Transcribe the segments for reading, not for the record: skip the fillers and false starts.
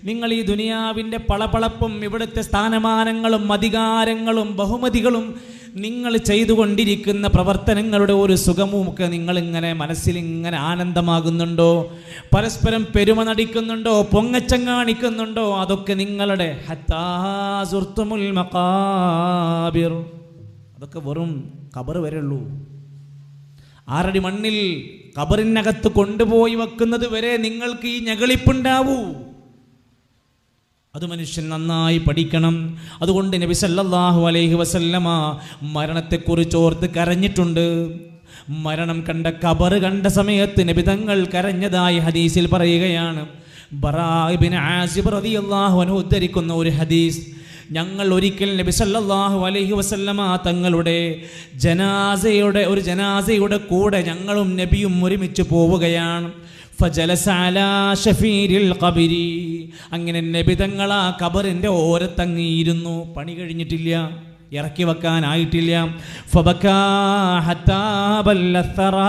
നിങ്ങൾ ഈ ദുനിയാവിൻ്റെ പളപളപ്പും ഇവിടുത്തെ സ്ഥാനമാനങ്ങളും അധികാരങ്ങളും ബഹുമതികളും നിങ്ങൾ ചെയ്തുകൊണ്ടിരിക്കുന്ന പ്രവർത്തനങ്ങളുടെ ഒരു സുഖവും ഒക്കെ നിങ്ങളിങ്ങനെ മനസ്സിലിങ്ങനെ ആനന്ദമാകുന്നുണ്ടോ? പരസ്പരം പെരുമ നടിക്കുന്നുണ്ടോ? പൊങ്ങച്ചം കാണിക്കുന്നുണ്ടോ? അതൊക്കെ നിങ്ങളുടെ ഹത്താ സുർത്തുമുൽ മഖാബിർ, അതൊക്കെ വെറും ഖബർ വരെയുള്ളൂ. 6 അടി മണ്ണിൽ ഖബറിനകത്ത് കൊണ്ടുപോയി വെക്കുന്നത് വരെ നിങ്ങൾക്ക് ഈ ഞെളിപ്പുണ്ടാവൂ. അത് മനുഷ്യൻ നന്നായി പഠിക്കണം. അതുകൊണ്ട് നബി സല്ലല്ലാഹു അലൈഹി വസല്ലമ മരണത്തെക്കുറിച്ച് ഓർത്ത് കരഞ്ഞിട്ടുണ്ട്. മരണം കണ്ട ഖബർ കണ്ട സമയത്ത് നബി തങ്ങൾ കരഞ്ഞതായി ഹദീസിൽ പറയുകയാണ്. ബറാ ഇബ്നു ആസിബ് റളിയല്ലാഹു അൻഹു ഉദ്ധരിക്കുന്ന ഒരു ഹദീസ്, ഞങ്ങൾ ഒരിക്കൽ നബി സല്ലല്ലാഹു അലൈഹി വസല്ലമ തങ്ങളുടെ ജനാസയുടെ കൂടെ ഞങ്ങളും നബിയും ഒരുമിച്ച് പോവുകയാണ്. ഫജലസ അലാ ഷഫീരിൽ ഖബരി, അങ്ങനെ നബി തങ്ങൾ ആ ഖബറിൻ്റെ ഓരത്തങ്ങിയിരുന്നു. പണി കഴിഞ്ഞിട്ടില്ല, ഇറക്കി വെക്കാനായിട്ടില്ല. ഫബകാ ഹത്താ ബല്ലത്തറാ,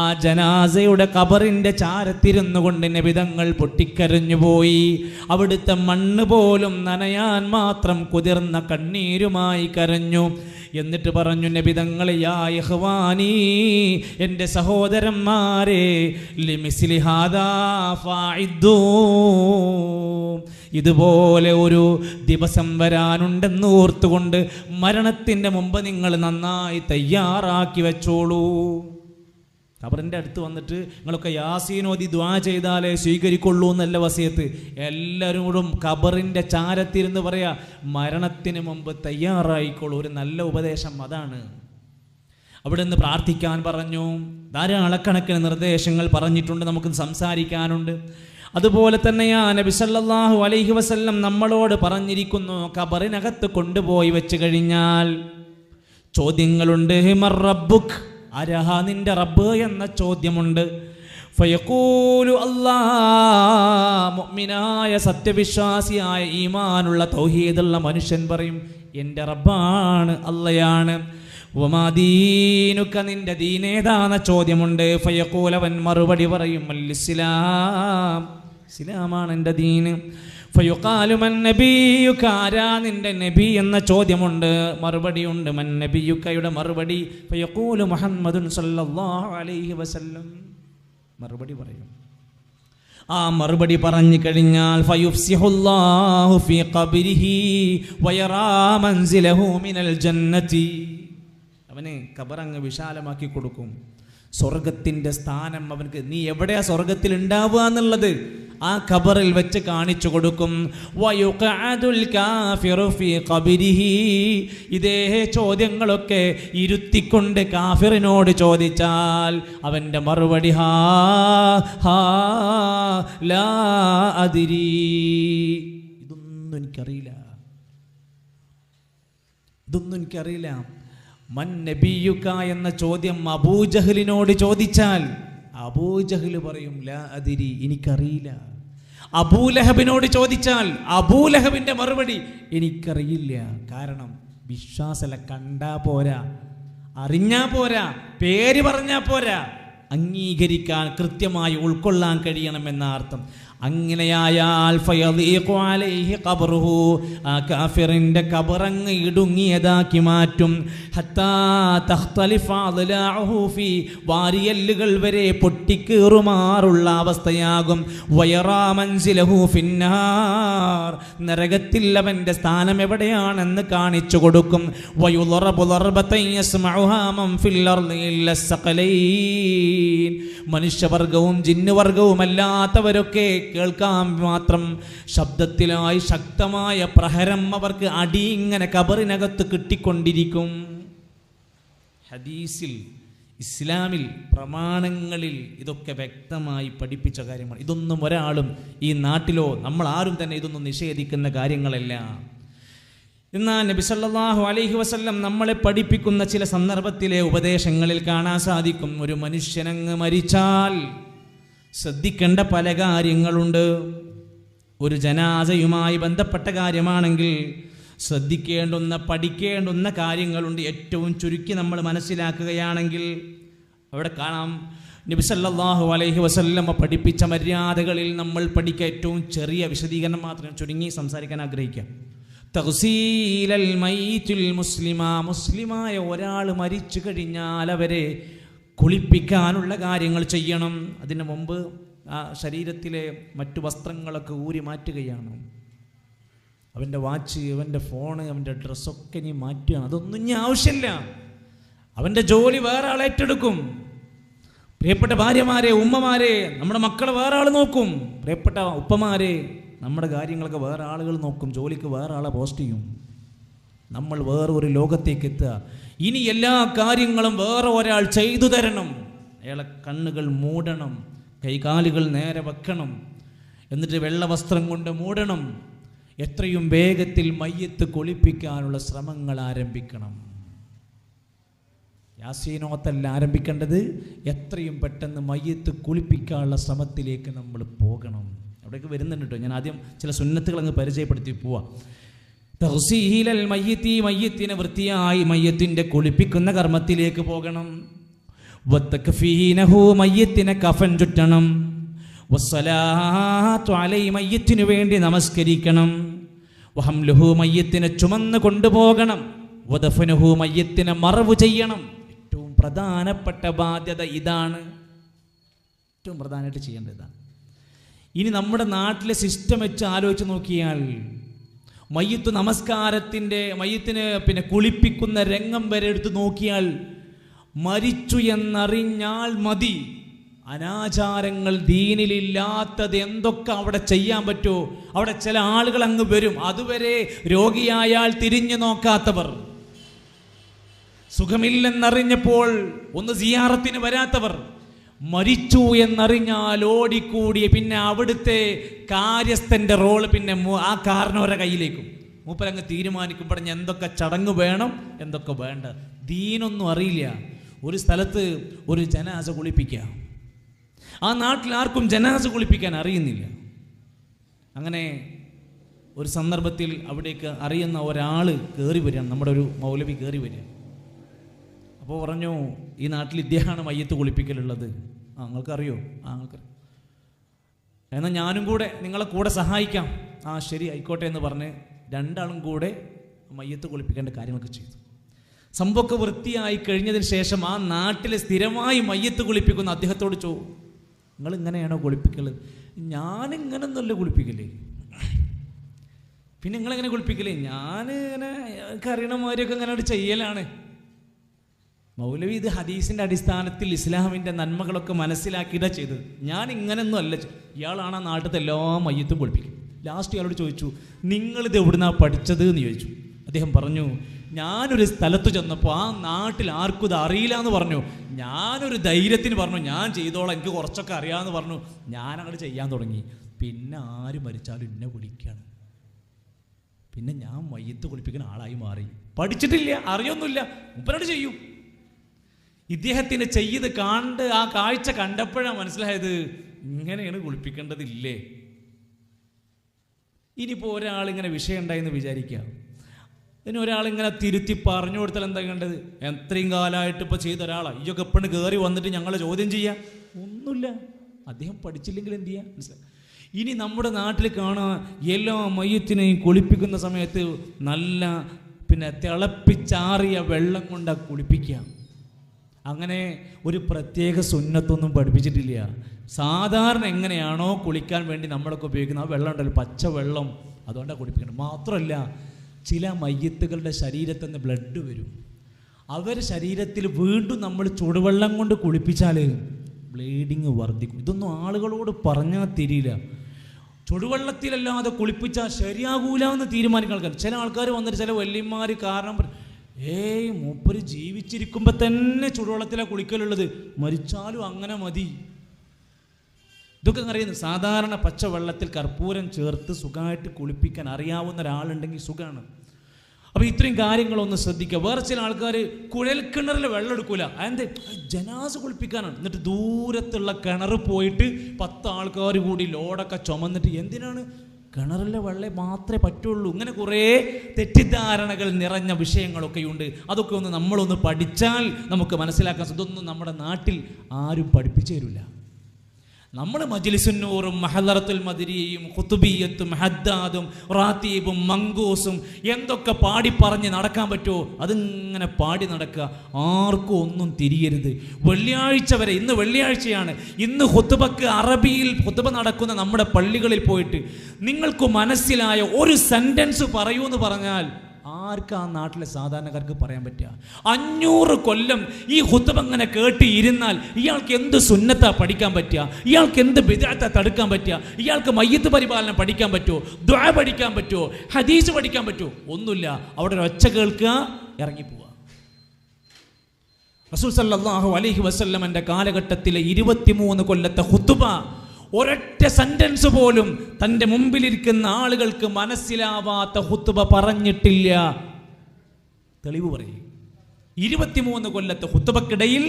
ആ ജനാസയുടെ ഖബറിൻ്റെ ചാരത്തിരുന്നു കൊണ്ട് നബി തങ്ങൾ പൊട്ടിക്കരഞ്ഞുപോയി. അവിടുത്തെ മണ്ണ് പോലും നനയാൻ മാത്രം കുതിർന്ന കണ്ണീരുമായി കരഞ്ഞു. എന്നിട്ട് പറഞ്ഞു നബി തങ്ങളെ, യാ ഇഖ്വാനി, എൻ്റെ സഹോദരന്മാരെ, ലിമിസ്ലി ഹാദാ ഫാഇദ്ദൂ, ഇതുപോലെ ഒരു ദിവസം വരാനുണ്ടെന്ന് ഓർത്തുകൊണ്ട് മരണത്തിൻ്റെ മുമ്പ് നിങ്ങൾ നന്നായി തയ്യാറാക്കി വെച്ചോളൂ. ഖബറിൻ്റെ അടുത്ത് വന്നിട്ട് നിങ്ങളൊക്കെ യാസീനോദി ദുആ ചെയ്താലേ സ്വീകരിക്കൊള്ളൂ എന്നല്ല വസിയത്ത്. എല്ലാവരും ഖബറിൻ്റെ ചാരത്തിരുന്ന് പറയാ, മരണത്തിന് മുമ്പ് തയ്യാറായിക്കോളൂ. ഒരു നല്ല ഉപദേശം അതാണ്. അവിടെ നിന്ന് പ്രാർത്ഥിക്കാൻ പറഞ്ഞു. ധാരാളക്കണക്കിന് നിർദ്ദേശങ്ങൾ പറഞ്ഞിട്ടുണ്ട്, നമുക്ക് സംസാരിക്കാനുണ്ട്. അതുപോലെ തന്നെയാ നബി സല്ലല്ലാഹു അലൈഹി വസല്ലം നമ്മളോട് പറഞ്ഞിരിക്കുന്നു, ഖബറിനകത്ത് കൊണ്ടുപോയി വെച്ച് കഴിഞ്ഞാൽ ചോദ്യങ്ങളുണ്ട്. മർ റബ്ബുക്, ആരാ നിന്റെ റബ്ബ് എന്ന ചോദ്യമുണ്ട്. ഫയഖൂലു അല്ലാഹ്, മുഅ്മിനായ സത്യവിശ്വാസിയായ ഈമാനുള്ള തൗഹീദുള്ള മനുഷ്യൻ പറയും, എൻ്റെ റബ്ബാണ്, അള്ളയാണ്. വമാ ദീനുക, നിന്റെ ദീനേതാന്ന ചോദ്യമുണ്ട്. ഫയഖൂൽ, അവൻ മറുപടി പറയും, അൽ ഇസ്ലാം, ഇസ്ലാമാണ് എൻ്റെ ദീന്. ഫയുഖാലു മൻ നബിയുക, ആരാ നിന്റെ നബി എന്ന ചോദ്യമുണ്ട്, മറുപടിയുണ്ട്. മൻ നബിയുകയുടെ മറുപടി ഫയഖൂലു മുഹമ്മദുൻ സല്ലല്ലാഹു അലൈഹി വസല്ലം, മറുപടി പറയും. ആ മറുപടി പറഞ്ഞു കഴിഞ്ഞാൽ ഫയുഫ്സിഹുല്ലാഹു ഫീ ഖബ്രിഹി വയറാ മൻസിലഹു മിനൽ ജന്നതി, അവനെ ഖബറങ്ങ് വിശാലമാക്കി കൊടുക്കും. സ്വർഗത്തിൻ്റെ സ്ഥാനം അവനക്ക്, നീ എവിടെയാ സ്വർഗത്തിൽ ഉണ്ടാവുക എന്നുള്ളത് ആ ഖബറിൽ വെച്ച് കാണിച്ചു കൊടുക്കും. വയുഖഅദുൽ കാഫിറു ഫീ ഖബ്രിഹി, ഇതേ ചോദ്യങ്ങളൊക്കെ ഇരുത്തിക്കൊണ്ട് കാഫിറിനോട് ചോദിച്ചാൽ അവൻ്റെ മറുപടി ഹാ ഹാ ലാ അദ്രി, ഇതൊന്നും എനിക്കറിയില്ല. മൻ നബിയുക എന്ന ചോദ്യം അബൂജഹലിനോട് ചോദിച്ചാൽ അബൂജഹൽ പറയും, ലാ അദ്രി, എനിക്കറിയില്ല. അബൂലഹബിനോട് ചോദിച്ചാൽ അബൂലഹബിൻ്റെ മറുപടി എനിക്കറിയില്ല. കാരണം വിശ്വാസല കണ്ടാ പോരാ, അറിഞ്ഞാ പോരാ, പേര് പറഞ്ഞാ പോരാ, അംഗീകരിക്കാൻ കൃത്യമായി ഉൾക്കൊള്ളാൻ കഴിയണമെന്ന അർത്ഥം. അങ്ങനെയായാൽ ഫയദീഖു അലൈഹി ഖബ്റുഹു, ആ കാഫിറിൻ്റെ ഖബറങ്ങ് ഇടുങ്ങിയതാക്കി മാറ്റും. ഹത്താ തഖ്തലിഫ അദ്ലാഉഹു ഫീ, വാരിയല്ലുകൾ വരെ പൊട്ടിക്കേറുമാറുള്ള അവസ്ഥയാകും. വയറാ മൻസിലഹു ഫിന്നാർ, നരകത്തിൽ അവൻ്റെ സ്ഥാനം എവിടെയാണെന്ന് കാണിച്ചു കൊടുക്കും. വയുളറബു ദർബതൻ യസ്മഉഹാ മൻ ഫിൽ അർളി ഇല്ല സഖലൈൻ, മനുഷ്യവർഗവും ജിന്നുവർഗവും അല്ലാത്തവരൊക്കെ കേൾക്കാൻ മാത്രം ശബ്ദത്തിലായി ശക്തമായ പ്രഹരം അവർക്ക് അടി ഇങ്ങനെ ഖബറിനകത്ത് കിട്ടിക്കൊണ്ടിരിക്കും. ഹദീസിൽ, ഇസ്ലാമിൽ, പ്രമാണങ്ങളിൽ ഇതൊക്കെ വ്യക്തമായി പഠിപ്പിച്ച കാര്യമാണ്. ഇതൊന്നും ഒരാളും ഈ നാട്ടിലോ നമ്മൾ ആരും തന്നെ ഇതൊന്നും നിഷേധിക്കുന്ന കാര്യങ്ങളല്ല. എന്നാൽ നബി സല്ലല്ലാഹു അലൈഹി വസല്ലം നമ്മളെ പഠിപ്പിക്കുന്ന ചില സന്ദർഭത്തിലെ ഉപദേശങ്ങളിൽ കാണാൻ സാധിക്കും, ഒരു മനുഷ്യനങ്ങ് മരിച്ചാൽ ശ്രദ്ധിക്കേണ്ട പല കാര്യങ്ങളുണ്ട്. ഒരു ജനാസയുമായി ബന്ധപ്പെട്ട കാര്യമാണെങ്കിൽ ശ്രദ്ധിക്കേണ്ടുന്ന, പഠിക്കേണ്ടുന്ന കാര്യങ്ങളുണ്ട്. ഏറ്റവും ചുരുക്കി നമ്മൾ മനസ്സിലാക്കുകയാണെങ്കിൽ അവിടെ കാണാം, നബി സല്ലല്ലാഹു അലൈഹി വസല്ലമ പഠിപ്പിച്ച മര്യാദകളിൽ നമ്മൾ പഠിക്കുക ഏറ്റവും ചെറിയ വിശദീകരണം മാത്രം ചുരുങ്ങി സംസാരിക്കാൻ ആഗ്രഹിക്കാം. തഗ്സീലൽ മയ്യിത്തുൽ മുസ്ലിമ, മുസ്ലിമായ ഒരാൾ മരിച്ചു കഴിഞ്ഞാൽ അവരെ കുളിപ്പിക്കാനുള്ള കാര്യങ്ങൾ ചെയ്യണം. അതിനു മുമ്പ് ആ ശരീരത്തിലെ മറ്റു വസ്ത്രങ്ങളൊക്കെ ഊരി മാറ്റുകയാണ്. അവൻ്റെ വാച്ച്, അവൻ്റെ ഫോണ്, അവൻ്റെ ഡ്രസ്സൊക്കെ നീ മാറ്റുകയാണ്. അതൊന്നും ഇനി ആവശ്യമില്ല. അവൻ്റെ ജോലി വേറെ ആൾ ഏറ്റെടുക്കും. പ്രിയപ്പെട്ട ഭാര്യമാരെ, ഉമ്മമാരെ, നമ്മുടെ മക്കളെ വേറെ ആൾ നോക്കും. പ്രിയപ്പെട്ട ഉപ്പമാരെ, നമ്മുടെ കാര്യങ്ങളൊക്കെ വേറെ ആളുകൾ നോക്കും. ജോലിക്ക് വേറെ ആളെ പോസ്റ്റ് ചെയ്യും. നമ്മൾ വേറെ ഒരു ലോകത്തേക്ക് എത്തുക. ഇനി എല്ലാ കാര്യങ്ങളും വേറെ ഒരാൾ ചെയ്തു തരണം. അയാളെ കണ്ണുകൾ മൂടണം, കൈകാലുകൾ നേരെ വെക്കണം, എന്നിട്ട് വെള്ള വസ്ത്രം കൊണ്ട് മൂടണം. എത്രയും വേഗത്തിൽ മയ്യത്ത് കുളിപ്പിക്കാനുള്ള ശ്രമങ്ങൾ ആരംഭിക്കണം. യാസീനോത്തല്ല ആരംഭിക്കേണ്ടത്, എത്രയും പെട്ടെന്ന് മയ്യത്ത് കുളിപ്പിക്കാനുള്ള ശ്രമത്തിലേക്ക് നമ്മൾ പോകണം. അവിടേക്ക് വരുന്നുണ്ട് കേട്ടോ. ഞാൻ ആദ്യം ചില സുന്നത്തുകൾ അങ്ങ് പരിചയപ്പെടുത്തി പോവാം. തഗ്സീലൽ മയ്യിത്തി, മയ്യത്തിനെ വൃത്തിയായി മയ്യത്തിൻ്റെ കുളിപ്പിക്കുന്ന കർമ്മത്തിലേക്ക് പോകണം. വതക്ഫീനഹു, മയ്യത്തിനെ കഫൻ ചുറ്റണം. വസ്സലാത്തു അലൈഹി, മയ്യത്തിനു വേണ്ടി നമസ്കരിക്കണം. വഹംലുഹു, മയ്യത്തിനെ ചുമന്ന് കൊണ്ടുപോകണം. വദഫനുഹു, മയ്യത്തിനെ മറവ് ചെയ്യണം. ഏറ്റവും പ്രധാനപ്പെട്ട ബാധ്യത ഇതാണ്. ഏറ്റവും പ്രധാനമായിട്ട് ചെയ്യേണ്ടതാണ്. ഇനി നമ്മുടെ നാട്ടിലെ സിസ്റ്റം വെച്ച് ആലോചിച്ച് നോക്കിയാൽ, മയ്യത്ത് നമസ്കാരത്തിൻ്റെ, മയ്യത്തിന് കുളിപ്പിക്കുന്ന രംഗം വരെ എടുത്ത് നോക്കിയാൽ, മരിച്ചു എന്നറിഞ്ഞാൽ മതി അനാചാരങ്ങൾ, ദീനിലില്ലാത്തത് എന്തൊക്കെ അവിടെ ചെയ്യാൻ പറ്റുമോ അവിടെ ചില ആളുകൾ അങ്ങ് വരും. അതുവരെ രോഗിയായാൽ തിരിഞ്ഞു നോക്കാത്തവർ, സുഖമില്ലെന്നറിഞ്ഞപ്പോൾ ഒന്ന് സിയാറത്തിന് വരാത്തവർ, മരിച്ചു എന്നറിഞ്ഞാൽ ഓടിക്കൂടി പിന്നെ അവിടുത്തെ കാര്യസ്ഥൻ്റെ റോള് പിന്നെ ആ കാരണവരുടെ കയ്യിലേക്കും. മൂപ്പരങ്ങ് തീരുമാനിക്കും പറഞ്ഞ് എന്തൊക്കെ ചടങ്ങ് വേണം, എന്തൊക്കെ വേണ്ട. ദീനൊന്നും അറിയില്ല. ഒരു സ്ഥലത്ത് ഒരു ജനാസ കുളിപ്പിക്കുക, ആ നാട്ടിൽ ആർക്കും ജനാസ കുളിപ്പിക്കാൻ അറിയുന്നില്ല. അങ്ങനെ ഒരു സന്ദർഭത്തിൽ അവിടേക്ക് അറിയുന്ന ഒരാൾ കയറി വരികയാണ്, നമ്മുടെ ഒരു മൗലവി കയറി വരിക. അപ്പോൾ പറഞ്ഞു, ഈ നാട്ടിൽ ഇദ്ദേഹമാണ് മയ്യത്ത് കുളിപ്പിക്കലുള്ളത്. നിങ്ങൾക്കറിയോ? നിങ്ങൾക്കറിയാം, എന്നാൽ ഞാനും കൂടെ നിങ്ങളെ കൂടെ സഹായിക്കാം. ശരി, ആയിക്കോട്ടെ എന്ന് പറഞ്ഞ് രണ്ടാളും കൂടെ മയ്യത്ത് കുളിപ്പിക്കേണ്ട കാര്യങ്ങളൊക്കെ ചെയ്തു. സംഭവമൊക്കെ വൃത്തിയായി കഴിഞ്ഞതിന് ശേഷം ആ നാട്ടിലെ സ്ഥിരമായി മയ്യത്ത് കുളിപ്പിക്കുന്ന അദ്ദേഹത്തോട് നിങ്ങൾ ഇങ്ങനെയാണോ കുളിപ്പിക്കല്? ഞാനിങ്ങനൊന്നുമല്ല കുളിപ്പിക്കലേ. പിന്നെ നിങ്ങളെങ്ങനെ കുളിപ്പിക്കലേ? ഞാൻ ഇങ്ങനെ അറിയണ മാതിരിയൊക്കെ ഇങ്ങനെ ചെയ്യലാണ്. മൗലവി ഇത് ഹദീസിൻ്റെ അടിസ്ഥാനത്തിൽ ഇസ്ലാമിൻ്റെ നന്മകളൊക്കെ മനസ്സിലാക്കിയിട്ടാണ് ചെയ്തത്. ഞാൻ ഇങ്ങനൊന്നും അല്ല. ഇയാളാണ് ആ നാട്ടിലത്തെ എല്ലാ മയ്യത്തും കുളിപ്പിക്കും. ലാസ്റ്റ് ഇയാളോട് ചോദിച്ചു, നിങ്ങളിത് എവിടുന്നാണ് പഠിച്ചത് എന്ന് ചോദിച്ചു. അദ്ദേഹം പറഞ്ഞു, ഞാനൊരു സ്ഥലത്ത് ചെന്നപ്പോൾ ആ നാട്ടിൽ ആർക്കും ഇത് അറിയില്ല എന്ന് പറഞ്ഞു. ഞാനൊരു ധൈര്യത്തിന് പറഞ്ഞു, ഞാൻ ചെയ്തോളാം, എനിക്ക് കുറച്ചൊക്കെ അറിയാമെന്ന് പറഞ്ഞു. ഞാനങ്ങോട്ട് ചെയ്യാൻ തുടങ്ങി. പിന്നെ ആര് മരിച്ചാലും എന്നെ വിളിക്കുകയാണ്. പിന്നെ ഞാൻ മയ്യത്ത് കുളിപ്പിക്കുന്ന ആളായി മാറി. പഠിച്ചിട്ടില്ല, അറിയൊന്നുമില്ല, മുപ്പനോട് ചെയ്യും. ഇദ്ദേഹത്തിന് ചെയ്ത് കണ്ട് ആ കാഴ്ച കണ്ടപ്പോഴാണ് മനസ്സിലായത്, ഇങ്ങനെയാണ് കുളിപ്പിക്കേണ്ടതില്ലേ. ഇനിയിപ്പോൾ ഒരാളിങ്ങനെ വിഷയം ഉണ്ടായെന്ന് വിചാരിക്കുക, ഇനി ഒരാളിങ്ങനെ തിരുത്തി പറഞ്ഞു കൊടുത്താൽ എന്താ കണ്ടത്? എത്രയും കാലമായിട്ട് ഇപ്പോൾ ചെയ്ത ഒരാളാണ്, ഇയൊക്കെ എപ്പോഴും കയറി വന്നിട്ട് ഞങ്ങൾ ചോദ്യം ചെയ്യാം? ഒന്നുമില്ല. അദ്ദേഹം പഠിച്ചില്ലെങ്കിൽ എന്ത് ചെയ്യാം? മനസ്സിലായി. ഇനി നമ്മുടെ നാട്ടിൽ കാണാൻ എല്ലാ മയ്യത്തിനെയും കുളിപ്പിക്കുന്ന സമയത്ത് നല്ല തിളപ്പിച്ചാറിയ വെള്ളം കൊണ്ടാണ് കുളിപ്പിക്കുക. അങ്ങനെ ഒരു പ്രത്യേക സുന്നത്തൊന്നും പഠിപ്പിച്ചിട്ടില്ല. സാധാരണ എങ്ങനെയാണോ കുളിക്കാൻ വേണ്ടി നമ്മളൊക്കെ ഉപയോഗിക്കുന്ന ആ വെള്ളം ഉണ്ടല്ലോ, പച്ച വെള്ളം, അതുകൊണ്ടാണ് കുളിപ്പിക്കുന്നത്. മാത്രമല്ല, ചില മയ്യത്തുകളുടെ ശരീരത്തിൽ നിന്ന് ബ്ലഡ് വരും. അവരുടെ ശരീരത്തിൽ വീണ്ടും നമ്മൾ ചൂടുവെള്ളം കൊണ്ട് കുളിപ്പിച്ചാൽ ബ്ലീഡിങ് വർദ്ധിക്കും. ഇതൊന്നും ആളുകളോട് പറഞ്ഞാൽ തിരിയില്ല. ചുടുവെള്ളത്തിലല്ലാതെ കുളിപ്പിച്ചാൽ ശരിയാകൂല എന്ന് തീരുമാനിക്കുന്ന ആൾക്കാർ. ചില ആൾക്കാർ വന്നിട്ട് ചില വല്യന്മാർ കാരണം മൂപ്പര് ജീവിച്ചിരിക്കുമ്പോൾ തന്നെ ചുടുവെള്ളത്തിലാണ് കുളിക്കലുള്ളത്, മരിച്ചാലും അങ്ങനെ മതി. ഇതൊക്കെ അറിയുന്നു. സാധാരണ പച്ചവെള്ളത്തിൽ കർപ്പൂരം ചേർത്ത് സുഖമായിട്ട് കുളിപ്പിക്കാൻ അറിയാവുന്ന ഒരാളുണ്ടെങ്കിൽ സുഖമാണ്. അപ്പോൾ ഇത്രയും കാര്യങ്ങളൊന്ന് ശ്രദ്ധിക്കുക. വേറെ ചില ആൾക്കാർ കുഴൽക്കിണറിൽ വെള്ളം എടുക്കൂല. അതെന്ത്? ജനാസ കുളിപ്പിക്കാനാണ്. എന്നിട്ട് ദൂരത്തുള്ള കിണർ പോയിട്ട് 10 ആൾക്കാർ കൂടി ലോഡൊക്കെ ചുമന്നിട്ട് എന്തിനാണ് കിണറിലെ വെള്ളം മാത്രമേ പറ്റുള്ളൂ. ഇങ്ങനെ കുറേ തെറ്റിദ്ധാരണകൾ നിറഞ്ഞ വിഷയങ്ങളൊക്കെയുണ്ട്. അതൊക്കെ ഒന്ന് നമ്മളൊന്ന് പഠിച്ചാൽ നമുക്ക് മനസ്സിലാക്കാൻ. ഇതൊന്നും നമ്മുടെ നാട്ടിൽ ആരും പഠിപ്പിച്ചു തരില്ല. നമ്മൾ മജ്ലിസുന്നൂറും മഹദറത്തുൽ മദരിയയും ഖുതുബിയ്യത്തും ഹദ്ദാദും റാത്തീബും മങ്കൂസും എന്തൊക്കെ പാടി പറഞ്ഞ് നടക്കാൻ പറ്റുമോ അതിങ്ങനെ പാടി നടക്കുക. ആർക്കും ഒന്നും തിരിയരുത്. വെള്ളിയാഴ്ച വരെ, ഇന്ന് വെള്ളിയാഴ്ചയാണ്, ഇന്ന് ഖുതുബക്ക് അറബിയിൽ ഖുതുബ നടക്കുന്ന നമ്മുടെ പള്ളികളിൽ പോയിട്ട് നിങ്ങൾക്ക് മനസ്സിലായ ഒരു സെന്റൻസ് പറയൂ എന്ന് പറഞ്ഞാൽ ആർക്കാ നാട്ടിലെ സാധാരണക്കാർക്ക് പറയാൻ പറ്റുക? 500 കൊല്ലം ഈ ഖുതുബ അങ്ങനെ കേട്ട് ഇരുന്നാൽ ഇയാൾക്ക് എന്ത് സുന്നത്താ പഠിക്കാൻ പറ്റുക? ഇയാൾക്ക് എന്ത് ബിദ്അത്താ തടുക്കാൻ പറ്റുക? ഇയാൾക്ക് മയ്യിത്ത് പരിപാലനം പഠിക്കാൻ പറ്റുമോ? ദുആ പഠിക്കാൻ പറ്റുമോ? ഹദീസ് പഠിക്കാൻ പറ്റുമോ? ഒന്നുമില്ല. അവിടെ ഒരു ഒച്ച കേൾക്കുക, ഇറങ്ങിപ്പോവുക. റസൂൽ സല്ലല്ലാഹു അലൈഹി വസല്ലമന്റെ കാലഘട്ടത്തിലെ 23 കൊല്ലത്തെ ഖുതുബ ഒരൊറ്റ സെന്റൻസ് പോലും തൻ്റെ മുമ്പിലിരിക്കുന്ന ആളുകൾക്ക് മനസ്സിലാവാത്ത ഖുതുബ പറഞ്ഞിട്ടില്ല. തെളിവ് പറയും. 23 കൊല്ലത്തെ ഖുതുബക്കിടയിൽ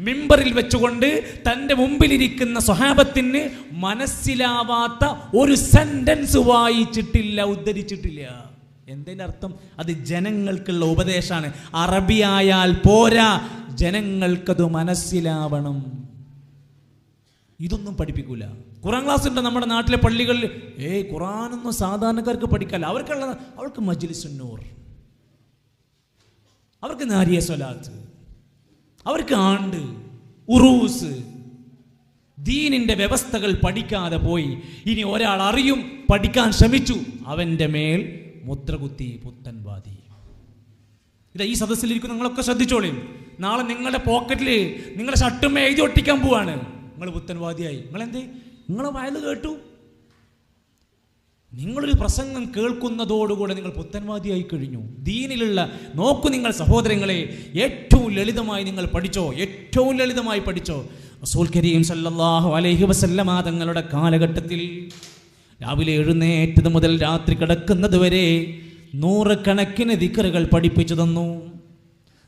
മിമ്പറിൽ വെച്ചുകൊണ്ട് തൻ്റെ മുമ്പിലിരിക്കുന്ന സ്വഹാബത്തിന് മനസ്സിലാവാത്ത ഒരു സെന്റൻസ് വായിച്ചിട്ടില്ല, ഉദ്ധരിച്ചിട്ടില്ല. എന്തിൻ്റെ അർത്ഥം? അത് ജനങ്ങൾക്കുള്ള ഉപദേശമാണ്. അറബിയായാൽ പോരാ, ജനങ്ങൾക്കത് മനസ്സിലാവണം. ഇതൊന്നും പഠിപ്പിക്കൂല. ഖുറാൻ ക്ലാസ് ഉണ്ട് നമ്മുടെ നാട്ടിലെ പള്ളികളിൽ. ഖുറാനൊന്നും സാധാരണക്കാർക്ക് പഠിക്കാല്ല. അവർക്ക് മജ്ലിസുന്നൂർ, അവർക്ക് നാരിയ സ്വലാത്ത്, അവർക്ക് ആണ്ട്, ഉറൂസ്, ദീനിന്റെ വ്യവസ്ഥകൾ പഠിക്കാതെ പോയി. ഇനി ഒരാൾ അറിയും, പഠിക്കാൻ ശ്രമിച്ചു, അവന്റെ മേൽ മുദ്രകുത്തി പുത്തൻവാദി. ഇതാ ഈ സദസ്സിലിരിക്കുന്ന നിങ്ങളൊക്കെ ശ്രദ്ധിച്ചോളൂ. നാളെ നിങ്ങളുടെ പോക്കറ്റിൽ നിങ്ങളുടെ ഷർട്ടും എഴുതി ഒട്ടിക്കാൻ പോവാണ്. നിങ്ങൾ പുത്തൻവാദിയായി. നിങ്ങളെ വയല് കേട്ടു, നിങ്ങളൊരു പ്രസംഗം കേൾക്കുന്നതോടുകൂടെ നിങ്ങൾ പുത്തൻവാദിയായി കഴിഞ്ഞു. ദീനിലുള്ള നോക്കൂ നിങ്ങൾ സഹോദരങ്ങളെ, ഏറ്റവും ലളിതമായി നിങ്ങൾ പഠിച്ചോ, ഏറ്റവും ലളിതമായി പഠിച്ചോ. റസൂൽ കരീം സല്ലല്ലാഹു അലൈഹി വസല്ലമ തങ്ങളുടെ കാലഘട്ടത്തിൽ രാവിലെ എഴുന്നേറ്റത് മുതൽ രാത്രി കിടക്കുന്നത് വരെ 100 കണക്കിന് ദിക്റുകൾ പഠിപ്പിച്ചു തന്നു.